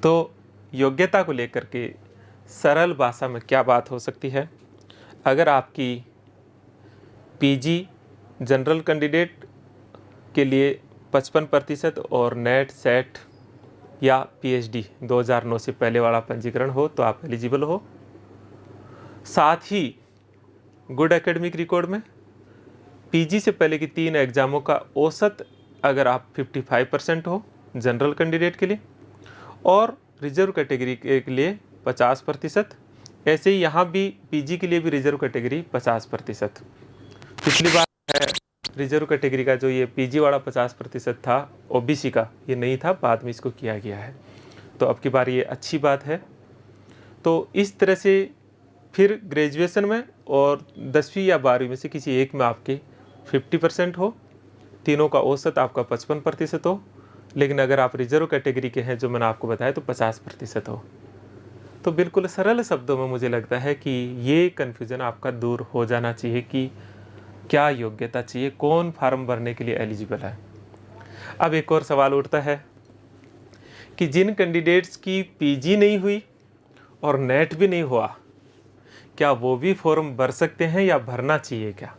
तो योग्यता को लेकर के सरल भाषा में क्या बात हो सकती है? अगर आपकी पीजी जनरल कैंडिडेट के लिए 55% और नेट, सेट या पीएचडी 2009 से पहले वाला पंजीकरण हो तो आप एलिजिबल हो। साथ ही गुड एकेडमिक रिकॉर्ड में पीजी से पहले की 3 एग्जामों का औसत अगर आप 55% हो जनरल कैंडिडेट के लिए और रिजर्व कैटेगरी के लिए 50%, ऐसे ही यहाँ भी पीजी के लिए भी रिजर्व कैटेगरी 50%। पिछली बार है रिजर्व कैटेगरी का जो ये पीजी वाला 50% था ओबीसी का, ये नहीं था, बाद में इसको किया गया है, तो अब की बार ये अच्छी बात है। तो इस तरह से फिर ग्रेजुएशन में और 10वीं या 12वीं में से किसी एक में आपके 50% हो, तीनों का औसत आपका 55% हो, लेकिन अगर आप रिजर्व कैटेगरी के हैं जो मैंने आपको बताया तो 50% हो। तो बिल्कुल सरल शब्दों में मुझे लगता है कि ये कन्फ्यूज़न आपका दूर हो जाना चाहिए कि क्या योग्यता चाहिए, कौन फार्म भरने के लिए एलिजिबल है। अब एक और सवाल उठता है कि जिन कैंडिडेट्स की पीजी नहीं हुई और नेट भी नहीं हुआ, क्या वो भी फॉर्म भर सकते हैं या भरना चाहिए क्या?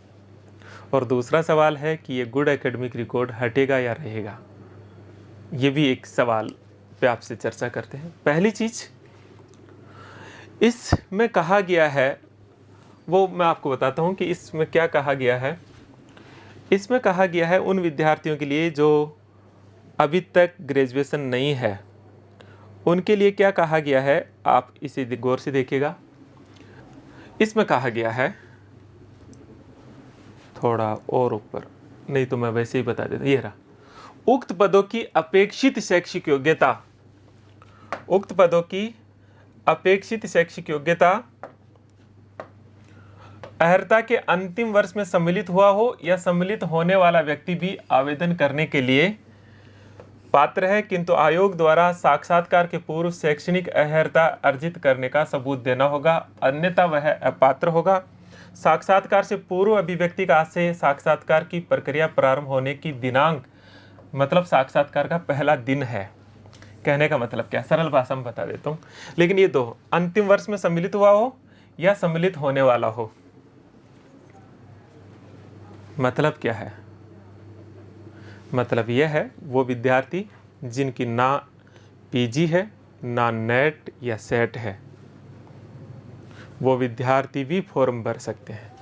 और दूसरा सवाल है कि ये गुड एकेडमिक रिकॉर्ड हटेगा या रहेगा? ये भी एक सवाल पे आपसे चर्चा करते हैं। पहली चीज़ इसमें कहा गया है वो मैं आपको बताता हूँ कि इसमें क्या कहा गया है। इसमें कहा गया है उन विद्यार्थियों के लिए जो अभी तक ग्रेजुएशन नहीं है, उनके लिए क्या कहा गया है, आप इसे गौर से देखिएगा। इसमें कहा गया है, थोड़ा और ऊपर, नहीं तो मैं वैसे ही बता देता, ये रहा, उक्त पदों की अपेक्षित शैक्षिक योग्यता, उक्त पदों की अपेक्षित शैक्षिक योग्यता अर्हता के अंतिम वर्ष में सम्मिलित हुआ हो या सम्मिलित होने वाला व्यक्ति भी आवेदन करने के लिए पात्र है, किंतु आयोग द्वारा साक्षात्कार के पूर्व शैक्षणिक अर्हता अर्जित करने का सबूत देना होगा, अन्यथा वह अपात्र होगा। साक्षात्कार से पूर्व अभिव्यक्ति का से साक्षात्कार की प्रक्रिया प्रारंभ होने की दिनांक मतलब साक्षात्कार का पहला दिन है। कहने का मतलब क्या, सरल भाषा में बता देता हूँ। लेकिन ये दो, अंतिम वर्ष में सम्मिलित हुआ हो या सम्मिलित होने वाला हो, मतलब क्या है? मतलब यह है वो विद्यार्थी जिनकी ना पीजी है ना नेट या सेट है, वो विद्यार्थी भी फॉर्म भर सकते हैं।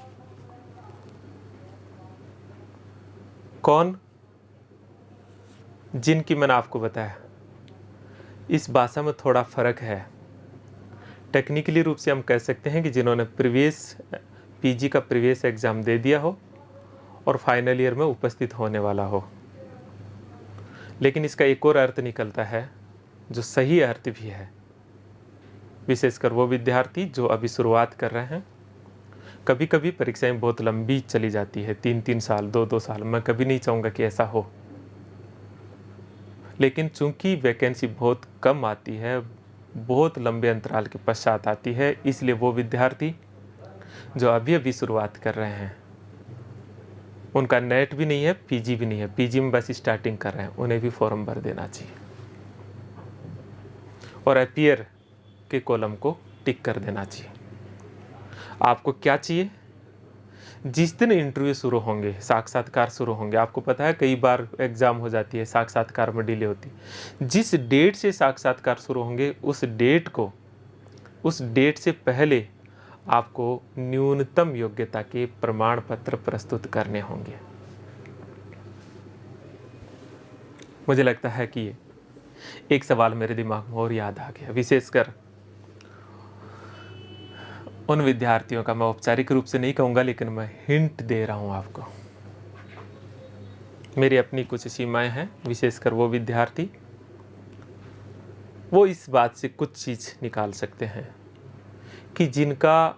कौन? जिनकी मैंने आपको बताया। इस भाषा में थोड़ा फर्क है। टेक्निकली रूप से हम कह सकते हैं कि जिन्होंने प्रीवियस पीजी का प्रीवियस एग्ज़ाम दे दिया हो और फाइनल ईयर में उपस्थित होने वाला हो। लेकिन इसका एक और अर्थ निकलता है जो सही अर्थ भी है, विशेषकर वो विद्यार्थी जो अभी शुरुआत कर रहे हैं। कभी कभी परीक्षाएं बहुत लंबी चली जाती है, 3-3 साल 2-2 साल। मैं कभी नहीं चाहूँगा कि ऐसा हो, लेकिन चूंकि वैकेंसी बहुत कम आती है, बहुत लंबे अंतराल के पश्चात आती है, इसलिए वो विद्यार्थी जो अभी अभी शुरुआत कर रहे हैं, उनका नेट भी नहीं है, पीजी भी नहीं है, पीजी में बस स्टार्टिंग कर रहे हैं, उन्हें भी फॉर्म भर देना चाहिए और अपीयर के कॉलम को टिक कर देना चाहिए। आपको क्या चाहिए? जिस दिन इंटरव्यू शुरू होंगे, साक्षात्कार शुरू होंगे, आपको पता है कई बार एग्ज़ाम हो जाती है, साक्षात्कार में डिले होती है। जिस डेट से साक्षात्कार शुरू होंगे उस डेट से पहले आपको न्यूनतम योग्यता के प्रमाण पत्र प्रस्तुत करने होंगे। मुझे लगता है कि ये एक सवाल मेरे दिमाग में और याद आ गया, विशेषकर उन विद्यार्थियों का। मैं औपचारिक रूप से नहीं कहूँगा, लेकिन मैं हिंट दे रहा हूँ आपको। मेरी अपनी कुछ सीमाएं हैं, विशेषकर वो विद्यार्थी वो इस बात से कुछ चीज़ निकाल सकते हैं कि जिनका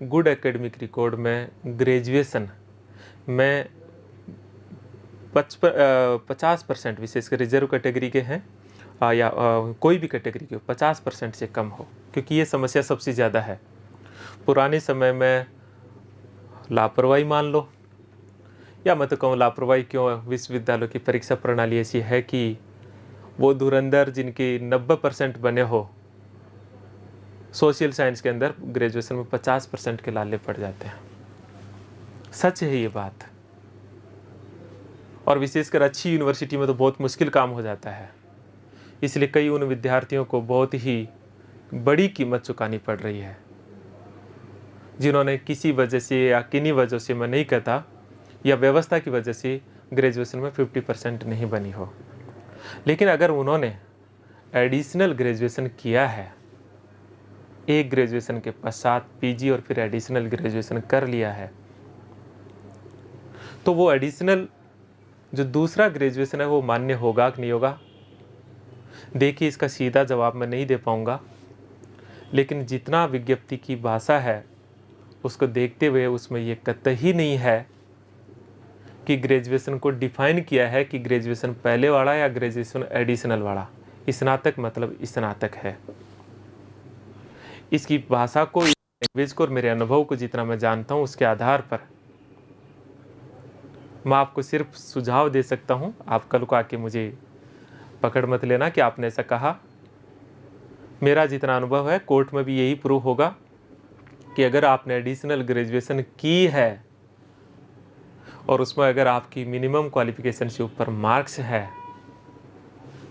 गुड एकेडमिक रिकॉर्ड में ग्रेजुएशन में 50%, विशेषकर रिजर्व कैटेगरी के हैं या कोई भी कैटेगरी के 50% से कम हो, क्योंकि ये समस्या सबसे ज़्यादा है। पुराने समय में लापरवाही मान लो, या मैं तो कहूँ लापरवाही क्यों, विश्वविद्यालयों की परीक्षा प्रणाली ऐसी है कि वो धुरंधर जिनके 90% बने हो, सोशल साइंस के अंदर ग्रेजुएशन में 50% के लाले पड़ जाते हैं। सच है ये बात। और विशेषकर अच्छी यूनिवर्सिटी में तो बहुत मुश्किल काम हो जाता है। इसलिए कई उन विद्यार्थियों को बहुत ही बड़ी कीमत चुकानी पड़ रही है, जिन्होंने किसी वजह से या किन्हीं वजह से, मैं नहीं कहता, या व्यवस्था की वजह से ग्रेजुएशन में 50% नहीं बनी हो। लेकिन अगर उन्होंने एडिशनल ग्रेजुएशन किया है, एक ग्रेजुएशन के पश्चात पीजी और फिर एडिशनल ग्रेजुएशन कर लिया है, तो वो एडिशनल जो दूसरा ग्रेजुएशन है वो मान्य होगा कि नहीं होगा? देखिए, इसका सीधा जवाब मैं नहीं दे पाऊँगा, लेकिन जितना विज्ञप्ति की भाषा है उसको देखते हुए उसमें ये कतई नहीं है कि ग्रेजुएशन को डिफाइन किया है कि ग्रेजुएशन पहले वाला या ग्रेजुएशन एडिशनल वाला। स्नातक मतलब स्नातक है। इसकी भाषा को, लैंग्वेज को और मेरे अनुभव को जितना मैं जानता हूँ उसके आधार पर मैं आपको सिर्फ सुझाव दे सकता हूँ। आप कल को आके मुझे पकड़ मत लेना कि आपने ऐसा कहा। मेरा जितना अनुभव है, कोर्ट में भी यही प्रूव होगा कि अगर आपने एडिशनल ग्रेजुएशन की है और उसमें अगर आपकी मिनिमम क्वालिफिकेशन से ऊपर मार्क्स है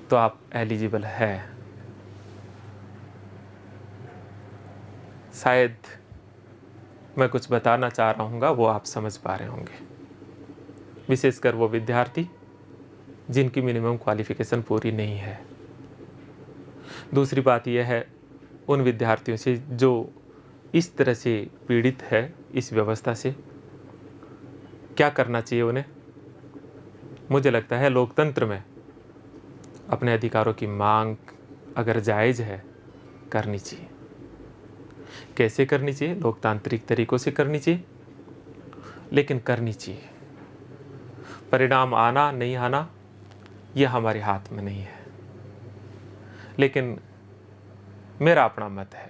तो आप एलिजिबल है। शायद मैं कुछ बताना चाह रहा हूँगा वो आप समझ पा रहे होंगे, विशेषकर वो विद्यार्थी जिनकी मिनिमम क्वालिफिकेशन पूरी नहीं है। दूसरी बात यह है, उन विद्यार्थियों से जो इस तरह से पीड़ित है इस व्यवस्था से, क्या करना चाहिए उन्हें? मुझे लगता है लोकतंत्र में अपने अधिकारों की मांग अगर जायज़ है, करनी चाहिए। कैसे करनी चाहिए? लोकतांत्रिक तरीकों से करनी चाहिए। लेकिन करनी चाहिए। परिणाम आना नहीं आना यह हमारे हाथ में नहीं है, लेकिन मेरा अपना मत है।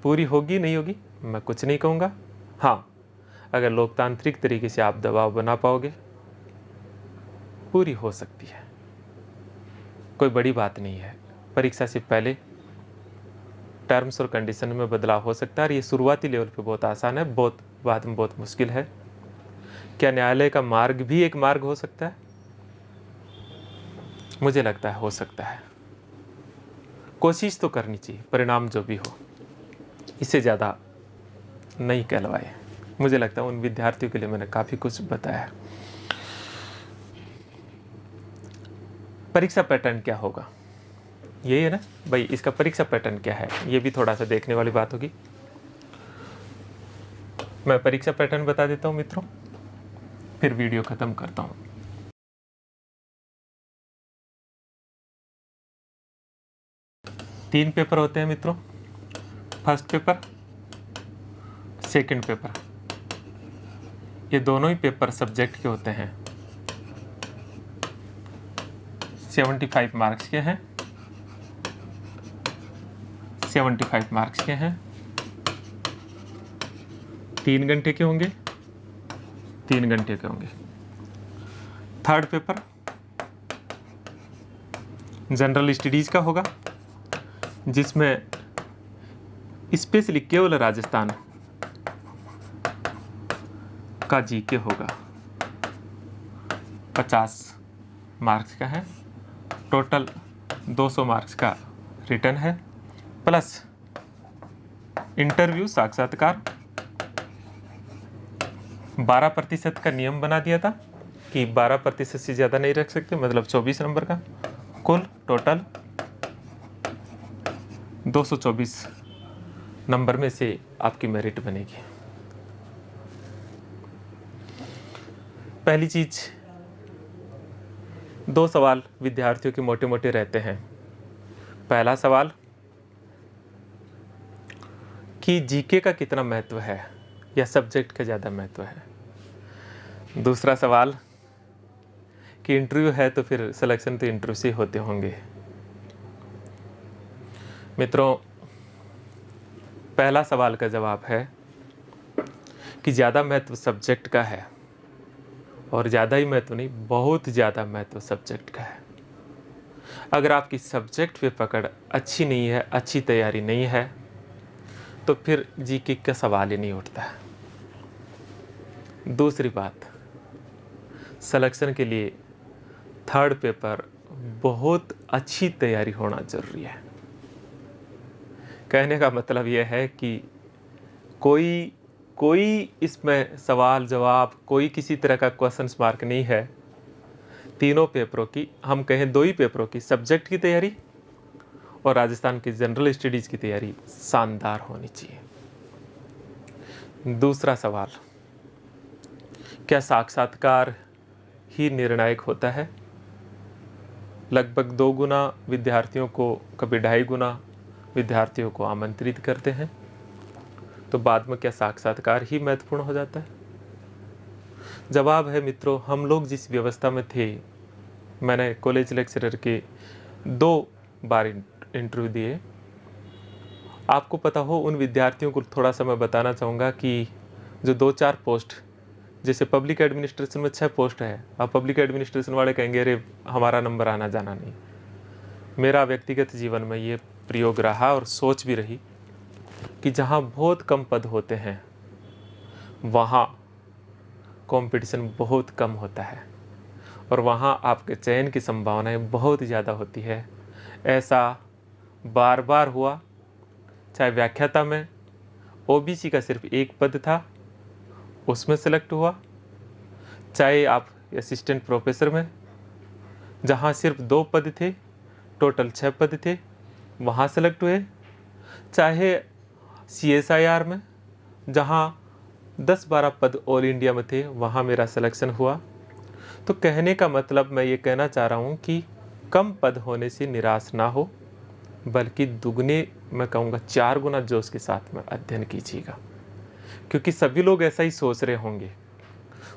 पूरी होगी नहीं होगी मैं कुछ नहीं कहूँगा। हाँ, अगर लोकतांत्रिक तरीके से आप दबाव बना पाओगे, पूरी हो सकती है, कोई बड़ी बात नहीं है। परीक्षा से पहले टर्म्स और कंडीशन में बदलाव हो सकता है, और ये शुरुआती लेवल पे बहुत आसान है, बहुत बाद में बहुत मुश्किल है। क्या न्यायालय का मार्ग भी एक मार्ग हो सकता है? मुझे लगता है हो सकता है। कोशिश तो करनी चाहिए, परिणाम जो भी हो। इससे ज़्यादा नहीं कहलवाए। मुझे लगता है उन विद्यार्थियों के लिए मैंने काफ़ी कुछ बताया है। परीक्षा पैटर्न क्या होगा, यही है ना भाई, इसका परीक्षा पैटर्न क्या है, ये भी थोड़ा सा देखने वाली बात होगी। मैं परीक्षा पैटर्न बता देता हूँ मित्रों, फिर वीडियो खत्म करता हूँ। तीन पेपर होते हैं मित्रों, फर्स्ट पेपर, सेकंड पेपर। ये दोनों ही पेपर सब्जेक्ट के होते हैं, 75 मार्क्स के हैं, 75 मार्क्स के हैं। 3 घंटे के होंगे, 3 घंटे के होंगे। थर्ड पेपर जनरल स्टडीज का होगा, जिसमें स्पेशली केवल राजस्थान का जीके होगा। 50 मार्क्स का है, टोटल 200 मार्क्स का रिटर्न है, प्लस इंटरव्यू साक्षात्कार। 12% का नियम बना दिया था कि 12% से ज़्यादा नहीं रख सकते, मतलब 24 नंबर का। कुल टोटल 224 नंबर में से आपकी मेरिट बनेगी। पहली चीज, 2 सवाल विद्यार्थियों के मोटे मोटे रहते हैं। पहला सवाल कि जीके का कितना महत्व है या सब्जेक्ट का ज़्यादा महत्व है। दूसरा सवाल कि इंटरव्यू है तो फिर सिलेक्शन तो इंटरव्यू से होते होंगे। मित्रों, पहला सवाल का जवाब है कि ज़्यादा महत्व सब्जेक्ट का है, और ज़्यादा ही महत्व नहीं, बहुत ज़्यादा महत्व सब्जेक्ट का है। अगर आपकी सब्जेक्ट पे पकड़ अच्छी नहीं है, अच्छी तैयारी नहीं है, तो फिर जीके का सवाल ही नहीं उठता है। दूसरी बात, सिलेक्शन के लिए थर्ड पेपर बहुत अच्छी तैयारी होना जरूरी है। कहने का मतलब यह है कि कोई इसमें सवाल जवाब, कोई किसी तरह का क्वेश्चन मार्क नहीं है। तीनों पेपरों की, हम कहें 2 ही पेपरों की, सब्जेक्ट की तैयारी और राजस्थान की जनरल स्टडीज़ की तैयारी शानदार होनी चाहिए। दूसरा सवाल, क्या साक्षात्कार ही निर्णायक होता है? लगभग 2 गुना विद्यार्थियों को, कभी 2.5 गुना विद्यार्थियों को आमंत्रित करते हैं, तो बाद में क्या साक्षात्कार ही महत्वपूर्ण हो जाता है? जवाब है मित्रों, हम लोग जिस व्यवस्था में थे, मैंने कॉलेज लेक्चरर के 2 बार इंटरव्यू दिए। आपको पता हो, उन विद्यार्थियों को थोड़ा सा मैं बताना चाहूँगा कि जो 2-4 पोस्ट, जैसे पब्लिक एडमिनिस्ट्रेशन में 6 पोस्ट है, अब पब्लिक एडमिनिस्ट्रेशन वाले कहेंगे अरे हमारा नंबर आना जाना नहीं। मेरा व्यक्तिगत जीवन में ये प्रयोग रहा और सोच भी रही कि जहाँ बहुत कम पद होते हैं वहाँ कंपटीशन बहुत कम होता है, और वहाँ आपके चयन की संभावनाएं बहुत ज़्यादा होती है। ऐसा बार बार हुआ, चाहे व्याख्याता में ओबीसी का सिर्फ 1 पद था, उसमें सेलेक्ट हुआ, चाहे आप असिस्टेंट प्रोफेसर में जहाँ सिर्फ 2 पद थे, टोटल 6 पद थे, वहाँ सेलेक्ट हुए, चाहे CSIR में जहाँ 10-12 पद ऑल इंडिया में थे, वहाँ मेरा सिलेक्शन हुआ। तो कहने का मतलब मैं ये कहना चाह रहा हूँ कि कम पद होने से निराश ना हो, बल्कि दुगने, मैं कहूँगा 4 गुना जोश के साथ में अध्ययन कीजिएगा। क्योंकि सभी लोग ऐसा ही सोच रहे होंगे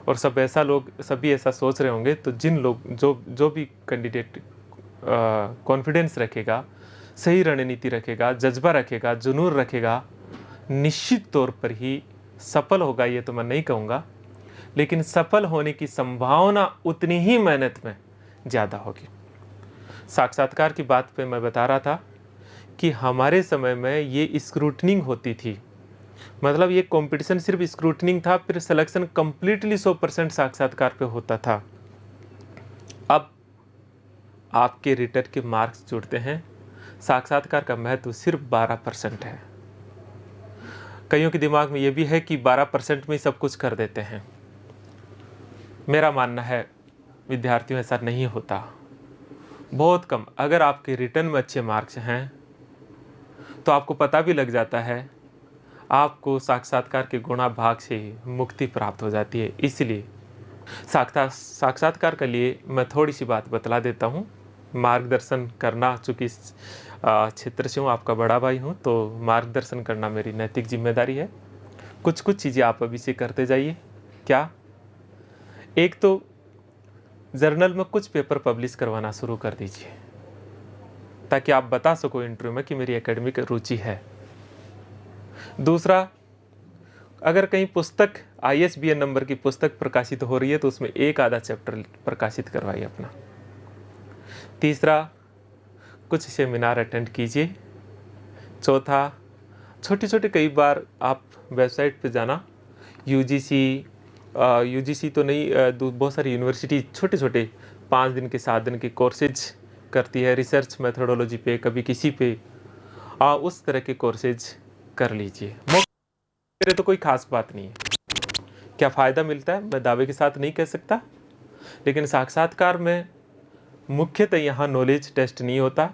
और सभी ऐसा सोच रहे होंगे, तो जिन लोग जो भी कैंडिडेट कॉन्फिडेंस रखेगा, सही रणनीति रखेगा, जज्बा रखेगा, जुनून रखेगा, निश्चित तौर पर ही सफल होगा। ये तो मैं नहीं कहूँगा, लेकिन सफल होने की संभावना उतनी ही मेहनत में ज़्यादा होगी। साक्षात्कार की बात पे मैं बता रहा था कि हमारे समय में ये स्क्रूटनिंग होती थी, मतलब ये कंपटीशन सिर्फ स्क्रूटनिंग था, फिर सिलेक्शन कंप्लीटली 100% साक्षात्कार पे होता था। अब आपके रिटर्न के मार्क्स जुड़ते हैं, साक्षात्कार का महत्व सिर्फ 12% है। कईयों के दिमाग में ये भी है कि 12% में ही सब कुछ कर देते हैं। मेरा मानना है विद्यार्थियों ऐसा नहीं होता, बहुत कम। अगर आपके रिटर्न में अच्छे मार्क्स हैं तो आपको पता भी लग जाता है, आपको साक्षात्कार के गुणा भाग से मुक्ति प्राप्त हो जाती है। इसलिए साक्षात्कार के लिए मैं थोड़ी सी बात बतला देता हूँ। मार्गदर्शन करना, चूँकि इस क्षेत्र से हूँ, आपका बड़ा भाई हूँ, तो मार्गदर्शन करना मेरी नैतिक जिम्मेदारी है। कुछ चीज़ें आप अभी से करते जाइए। क्या? एक तो जर्नल में कुछ पेपर पब्लिश करवाना शुरू कर दीजिए, ताकि आप बता सको इंटरव्यू में कि मेरी एकेडमिक रुचि है। दूसरा, अगर कहीं पुस्तक ISBN नंबर की पुस्तक प्रकाशित हो रही है तो उसमें एक आधा चैप्टर प्रकाशित करवाइए अपना। तीसरा, कुछ सेमिनार अटेंड कीजिए। चौथा, छोटे कई बार आप वेबसाइट पे जाना, UGC तो नहीं, बहुत सारी यूनिवर्सिटी छोटे 5 दिन के 7 दिन के कोर्सेज करती है, रिसर्च मेथोडोलॉजी पे, कभी किसी पे, उस तरह के कोर्सेज कर लीजिए। मेरे तो कोई ख़ास बात नहीं है। क्या फ़ायदा मिलता है मैं दावे के साथ नहीं कह सकता, लेकिन साक्षात्कार में मुख्यतः यहाँ नॉलेज टेस्ट नहीं होता।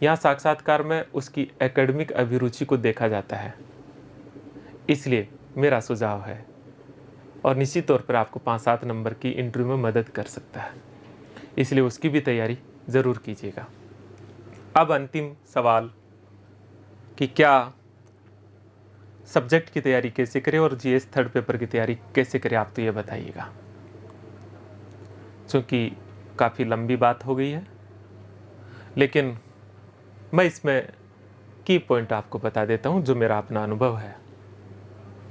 यहाँ साक्षात्कार में उसकी एकेडमिक अभिरुचि को देखा जाता है। इसलिए मेरा सुझाव है, और निश्चित तौर पर आपको 5-7 नंबर की इंटरव्यू में मदद कर सकता है, इसलिए उसकी भी तैयारी ज़रूर कीजिएगा। अब अंतिम सवाल कि क्या सब्जेक्ट की तैयारी कैसे करें और GS थर्ड पेपर की तैयारी कैसे करें, आप तो ये बताइएगा। चूँकि काफ़ी लंबी बात हो गई है, लेकिन मैं इसमें की पॉइंट आपको बता देता हूँ जो मेरा अपना अनुभव है।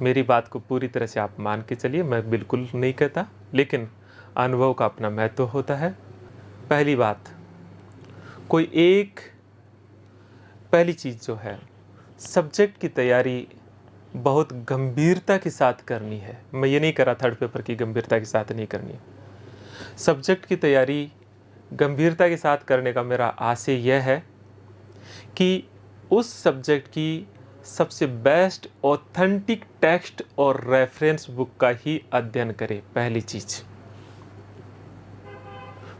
मेरी बात को पूरी तरह से आप मान के चलिए, मैं बिल्कुल नहीं कहता, लेकिन अनुभव का अपना महत्व होता है। पहली बात, पहली चीज़ जो है, सब्जेक्ट की तैयारी बहुत गंभीरता के साथ करनी है। मैं ये नहीं कह रहा थर्ड पेपर की गंभीरता के साथ नहीं करनी है। सब्जेक्ट की तैयारी गंभीरता के साथ करने का मेरा आशय यह है कि उस सब्जेक्ट की सबसे बेस्ट ऑथेंटिक टेक्स्ट और रेफरेंस बुक का ही अध्ययन करें। पहली चीज़,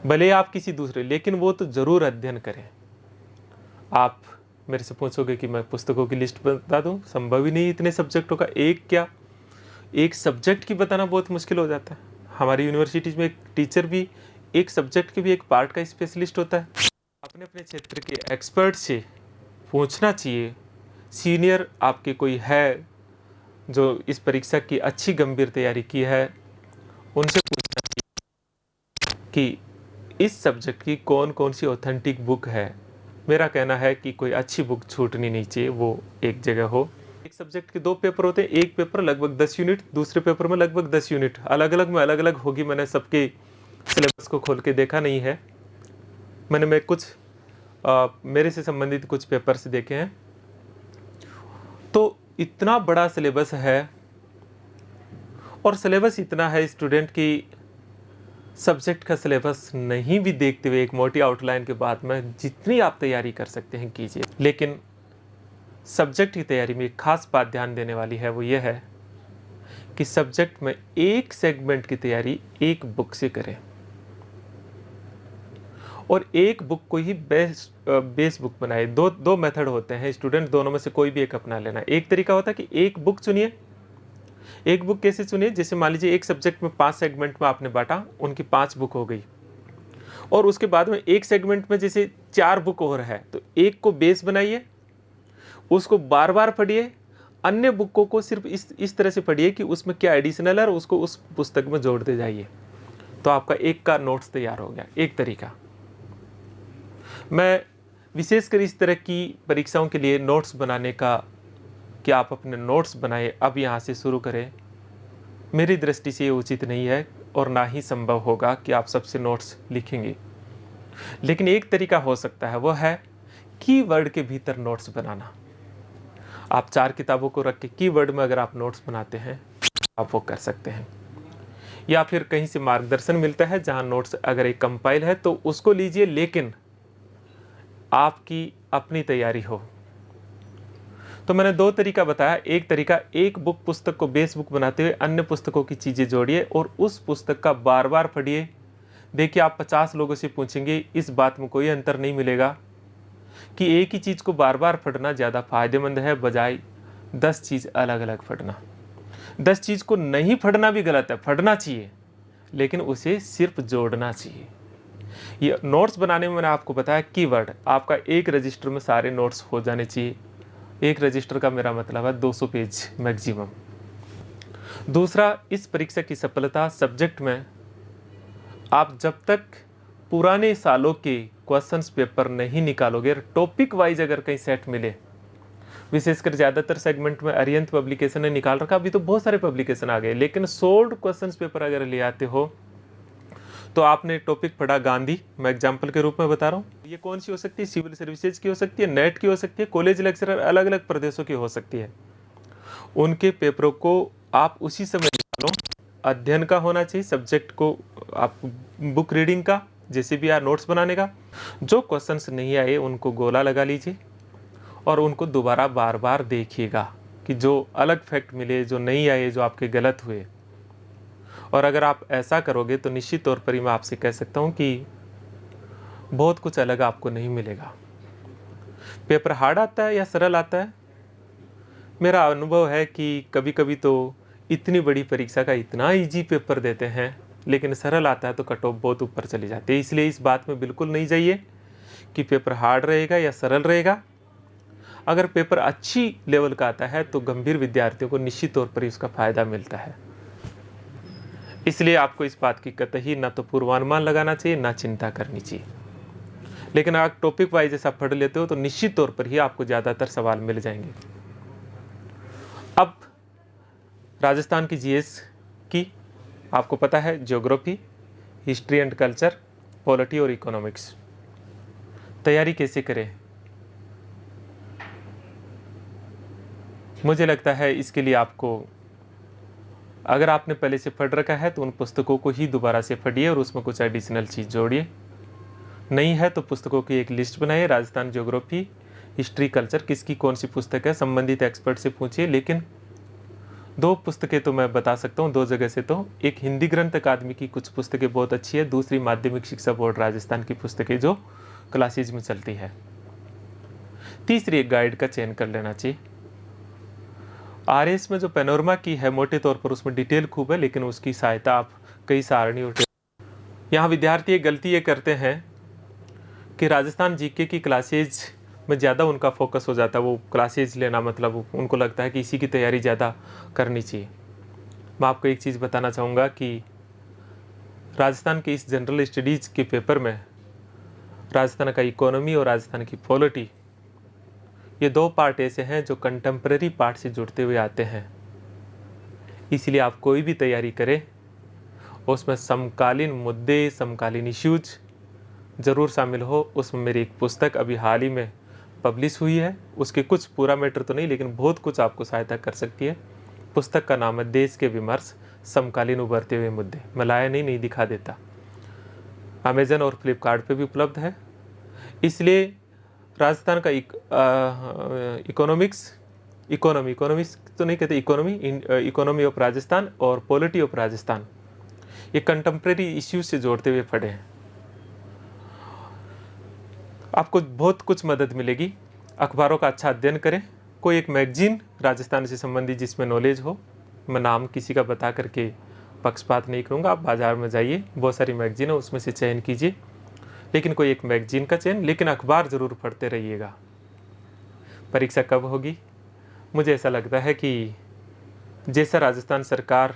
भले आप किसी दूसरे, लेकिन वो तो ज़रूर अध्ययन करें। आप मेरे से पूछोगे कि मैं पुस्तकों की लिस्ट बता दूं, संभव ही नहीं इतने सब्जेक्टों का। एक सब्जेक्ट की बताना बहुत मुश्किल हो जाता है। हमारी यूनिवर्सिटीज़ में एक टीचर भी एक सब्जेक्ट के भी एक पार्ट का स्पेशलिस्ट होता है। अपने क्षेत्र के एक्सपर्ट से पूछना चाहिए, सीनियर आपके कोई है जो इस परीक्षा की अच्छी गंभीर तैयारी की है, उनसे पूछना चाहिए कि इस सब्जेक्ट की कौन सी ऑथेंटिक बुक है। मेरा कहना है कि कोई अच्छी बुक छूटनी नहीं चाहिए, वो एक जगह हो। एक सब्जेक्ट के 2 पेपर होते हैं, एक पेपर लगभग 10 यूनिट, दूसरे पेपर में लगभग 10 यूनिट, अलग अलग होगी। मैंने सबके सिलेबस को खोल के देखा नहीं है। मैं कुछ मेरे से संबंधित कुछ पेपर्स देखे हैं, तो इतना बड़ा सिलेबस है, और सिलेबस इतना है स्टूडेंट की सब्जेक्ट का सिलेबस नहीं भी देखते हुए एक मोटी आउटलाइन के बाद में जितनी आप तैयारी कर सकते हैं कीजिए। लेकिन सब्जेक्ट की तैयारी में एक खास बात ध्यान देने वाली है, वो ये है कि सब्जेक्ट में एक सेगमेंट की तैयारी एक बुक से करें, और एक बुक को ही बेस बुक बनाए। दो मेथड होते हैं, स्टूडेंट दोनों में से कोई भी एक अपना लेना। एक तरीका होता है कि एक बुक चुनिए। एक बुक कैसे चुनिए? जैसे मान लीजिए एक सब्जेक्ट में 5 सेगमेंट में आपने बांटा, उनकी 5 बुक हो गई, और उसके बाद में एक सेगमेंट में जैसे 4 बुक और है, तो एक को बेस बनाइए, उसको बार बार पढ़िए, अन्य बुकों को सिर्फ इस तरह से पढ़िए कि उसमें क्या एडिशनल है और उसको उस पुस्तक में जोड़ते जाइए, तो आपका एक का नोट्स तैयार हो गया। एक तरीका, मैं विशेषकर इस तरह की परीक्षाओं के लिए नोट्स बनाने का, कि आप अपने नोट्स बनाए अब यहाँ से शुरू करें, मेरी दृष्टि से ये उचित नहीं है और ना ही संभव होगा कि आप सबसे नोट्स लिखेंगे। लेकिन एक तरीका हो सकता है, वो है कीवर्ड के भीतर नोट्स बनाना। आप 4 किताबों को रख के कीवर्ड में अगर आप नोट्स बनाते हैं आप वो कर सकते हैं। या फिर कहीं से मार्गदर्शन मिलता है जहां नोट्स अगर एक कंपाइल है तो उसको लीजिए, लेकिन आपकी अपनी तैयारी हो। तो मैंने 2 तरीका बताया। एक तरीका, एक पुस्तक को बेस बुक बनाते हुए अन्य पुस्तकों की चीज़ें जोड़िए और उस पुस्तक का बार बार पढ़िए। देखिए, आप 50 लोगों से पूछेंगे, इस बात में कोई अंतर नहीं मिलेगा कि एक ही चीज़ को बार बार पढ़ना ज़्यादा फायदेमंद है बजाय 10 चीज़ अलग अलग पढ़ना। 10 चीज़ को नहीं पढ़ना भी गलत है, पढ़ना चाहिए, लेकिन उसे सिर्फ जोड़ना चाहिए। ये नोट्स बनाने में मैंने आपको बताया कीवर्ड, आपका एक रजिस्टर में सारे नोट्स हो जाने चाहिए। एक रजिस्टर का मेरा मतलब है 200 पेज मैक्सिमम। दूसरा, इस परीक्षा की सफलता सब्जेक्ट में आप जब तक पुराने सालों के क्वेश्चंस पेपर नहीं निकालोगे, टॉपिक वाइज अगर कहीं सेट मिले, विशेषकर ज़्यादातर सेगमेंट में अरिहंत पब्लिकेशन ने निकाल रखा, अभी तो बहुत सारे पब्लिकेशन आ गए, लेकिन सोल्ड क्वेश्चंस पेपर अगर ले आते हो तो आपने टॉपिक पढ़ा गांधी, मैं एग्जाम्पल के रूप में बता रहा हूँ, ये कौन सी हो सकती है, सिविल सर्विसेज की हो सकती है, नेट की हो सकती है, कॉलेज लेक्चरर अलग अलग प्रदेशों की हो सकती है। उनके पेपरों को आप उसी समय निकालो, अध्ययन का होना चाहिए, सब्जेक्ट को आप बुक रीडिंग का, जैसे भी यार नोट्स बनाने का। जो क्वेश्चंस नहीं आए उनको गोला लगा लीजिए और उनको दोबारा बार बार देखिएगा कि जो अलग फैक्ट मिले, जो नहीं आए, जो आपके गलत हुए। और अगर आप ऐसा करोगे तो निश्चित तौर पर ही मैं आपसे कह सकता हूँ कि बहुत कुछ अलग आपको नहीं मिलेगा। पेपर हार्ड आता है या सरल आता है, मेरा अनुभव है कि कभी कभी तो इतनी बड़ी परीक्षा का इतना इजी पेपर देते हैं, लेकिन सरल आता है तो कट ऑफ बहुत ऊपर चली जाती है। इसलिए इस बात में बिल्कुल नहीं जाइए कि पेपर हार्ड रहेगा या सरल रहेगा। अगर पेपर अच्छी लेवल का आता है तो गंभीर विद्यार्थियों को निश्चित तौर पर इसका फायदा मिलता है। इसलिए आपको इस बात की कतई ना तो पूर्वानुमान लगाना चाहिए, ना चिंता करनी चाहिए। लेकिन अगर टॉपिक वाइज ऐसा पढ़ लेते हो तो निश्चित तौर पर ही आपको ज़्यादातर सवाल मिल जाएंगे। अब राजस्थान की जीएस की आपको पता है, geography, history and culture, polity और इकोनॉमिक्स। तैयारी कैसे करें? मुझे लगता है इसके लिए आपको, अगर आपने पहले से पढ़ रखा है तो उन पुस्तकों को ही दोबारा से पढ़िए और उसमें कुछ एडिशनल चीज़ जोड़िए। नहीं है तो पुस्तकों की एक लिस्ट बनाइए, राजस्थान ज्योग्राफी, हिस्ट्री, कल्चर, किसकी कौन सी पुस्तक है, संबंधित एक्सपर्ट से पूछिए। लेकिन 2 पुस्तकें तो मैं बता सकता हूँ 2 जगह से। तो एक हिंदी ग्रंथ अकादमी की कुछ पुस्तकें बहुत अच्छी है, दूसरी माध्यमिक शिक्षा बोर्ड राजस्थान की पुस्तकें जो क्लासेज में चलती है। तीसरी एक गाइड का चयन कर लेना चाहिए। आरएस में जो पैनोरमा की है, मोटे तौर पर उसमें डिटेल खूब है, लेकिन उसकी सहायता आप कई सारणी और यहाँ विद्यार्थी एक गलती ये करते हैं कि राजस्थान जीके की क्लासेज में ज़्यादा उनका फोकस हो जाता है। वो क्लासेज लेना मतलब उनको लगता है कि इसी की तैयारी ज़्यादा करनी चाहिए। मैं आपको एक चीज़ बताना चाहूँगा कि राजस्थान के इस जनरल स्टडीज़ के पेपर में राजस्थान का इकोनॉमी और राजस्थान की पॉलिटी, ये 2 पार्ट ऐसे हैं जो कंटेम्प्रेरी पार्ट से जुड़ते हुए आते हैं। इसलिए आप कोई भी तैयारी करें उसमें समकालीन मुद्दे, समकालीन इश्यूज ज़रूर शामिल हो। उसमें मेरी एक पुस्तक अभी हाल ही में पब्लिश हुई है, उसके कुछ पूरा मैटर तो नहीं लेकिन बहुत कुछ आपको सहायता कर सकती है। पुस्तक का नाम है देश के विमर्श, समकालीन उभरते हुए मुद्दे। मैं लाया नहीं दिखा देता। अमेजन और फ्लिपकार्ट पे भी उपलब्ध है। इसलिए राजस्थान का इकोनॉमिक्स तो नहीं कहते, इकोनॉमी ऑफ राजस्थान और पॉलिटी ऑफ राजस्थान, ये कंटेम्प्रेरी इश्यूज से जोड़ते हुए पढ़े हैं। आपको बहुत कुछ मदद मिलेगी। अखबारों का अच्छा अध्ययन करें। कोई एक मैगजीन राजस्थान से संबंधित जिसमें नॉलेज हो, मैं नाम किसी का बता करके पक्षपात नहीं करूँगा। आप बाज़ार में जाइए, बहुत सारी मैगजीन है, उसमें से चयन कीजिए, लेकिन कोई एक मैगजीन का चयन। लेकिन अखबार ज़रूर पढ़ते रहिएगा। परीक्षा कब होगी मुझे ऐसा लगता है कि जैसा राजस्थान सरकार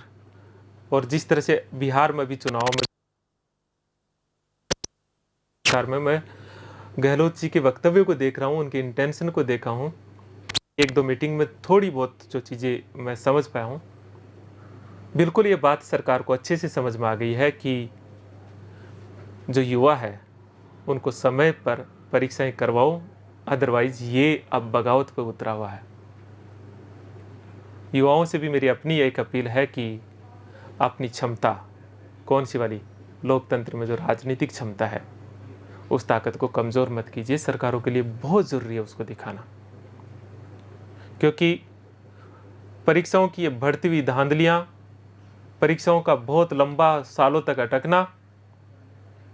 और जिस तरह से बिहार में भी चुनाव में मैं गहलोत जी के वक्तव्य को देख रहा हूँ, उनके इंटेंशन को देखा हूँ, एक दो मीटिंग में थोड़ी बहुत जो चीज़ें मैं समझ पाया हूँ, बिल्कुल ये बात सरकार को अच्छे से समझ में आ गई है कि जो युवा है उनको समय पर परीक्षाएं करवाओ, अदरवाइज ये अब बगावत पर उतरा हुआ है। युवाओं से भी मेरी अपनी एक अपील है कि अपनी क्षमता, कौन सी वाली, लोकतंत्र में जो राजनीतिक क्षमता है, उस ताकत को कमज़ोर मत कीजिए। सरकारों के लिए बहुत ज़रूरी है उसको दिखाना, क्योंकि परीक्षाओं की ये बढ़ती हुई धांधलियाँ, परीक्षाओं का बहुत लंबा सालों तक अटकना,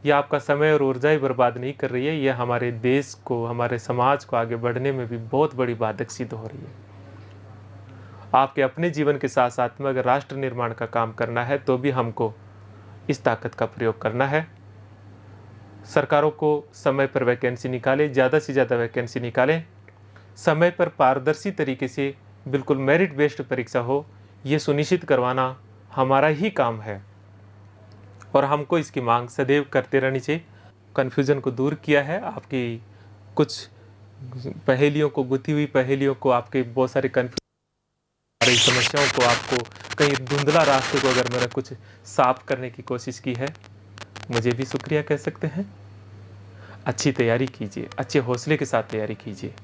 यह आपका समय और ऊर्जा ही बर्बाद नहीं कर रही है, यह हमारे देश को, हमारे समाज को आगे बढ़ने में भी बहुत बड़ी बाधक सिद्ध हो रही है। आपके अपने जीवन के साथ साथ में अगर राष्ट्र निर्माण का काम करना है तो भी हमको इस ताकत का प्रयोग करना है। सरकारों को समय पर वैकेंसी निकालें, ज़्यादा से ज़्यादा वैकेंसी निकालें, समय पर पारदर्शी तरीके से बिल्कुल मेरिट बेस्ड परीक्षा हो, ये सुनिश्चित करवाना हमारा ही काम है और हमको इसकी मांग सदैव करते रहनी चाहिए। कन्फ्यूज़न को दूर किया है, आपकी कुछ पहेलियों को, गुथी हुई पहेलियों को, आपके बहुत सारे सारी समस्याओं को, आपको कहीं धुंधला रास्ते को अगर मैंने कुछ साफ करने की कोशिश की है, मुझे भी शुक्रिया कह सकते हैं। अच्छी तैयारी कीजिए, अच्छे हौसले के साथ तैयारी कीजिए।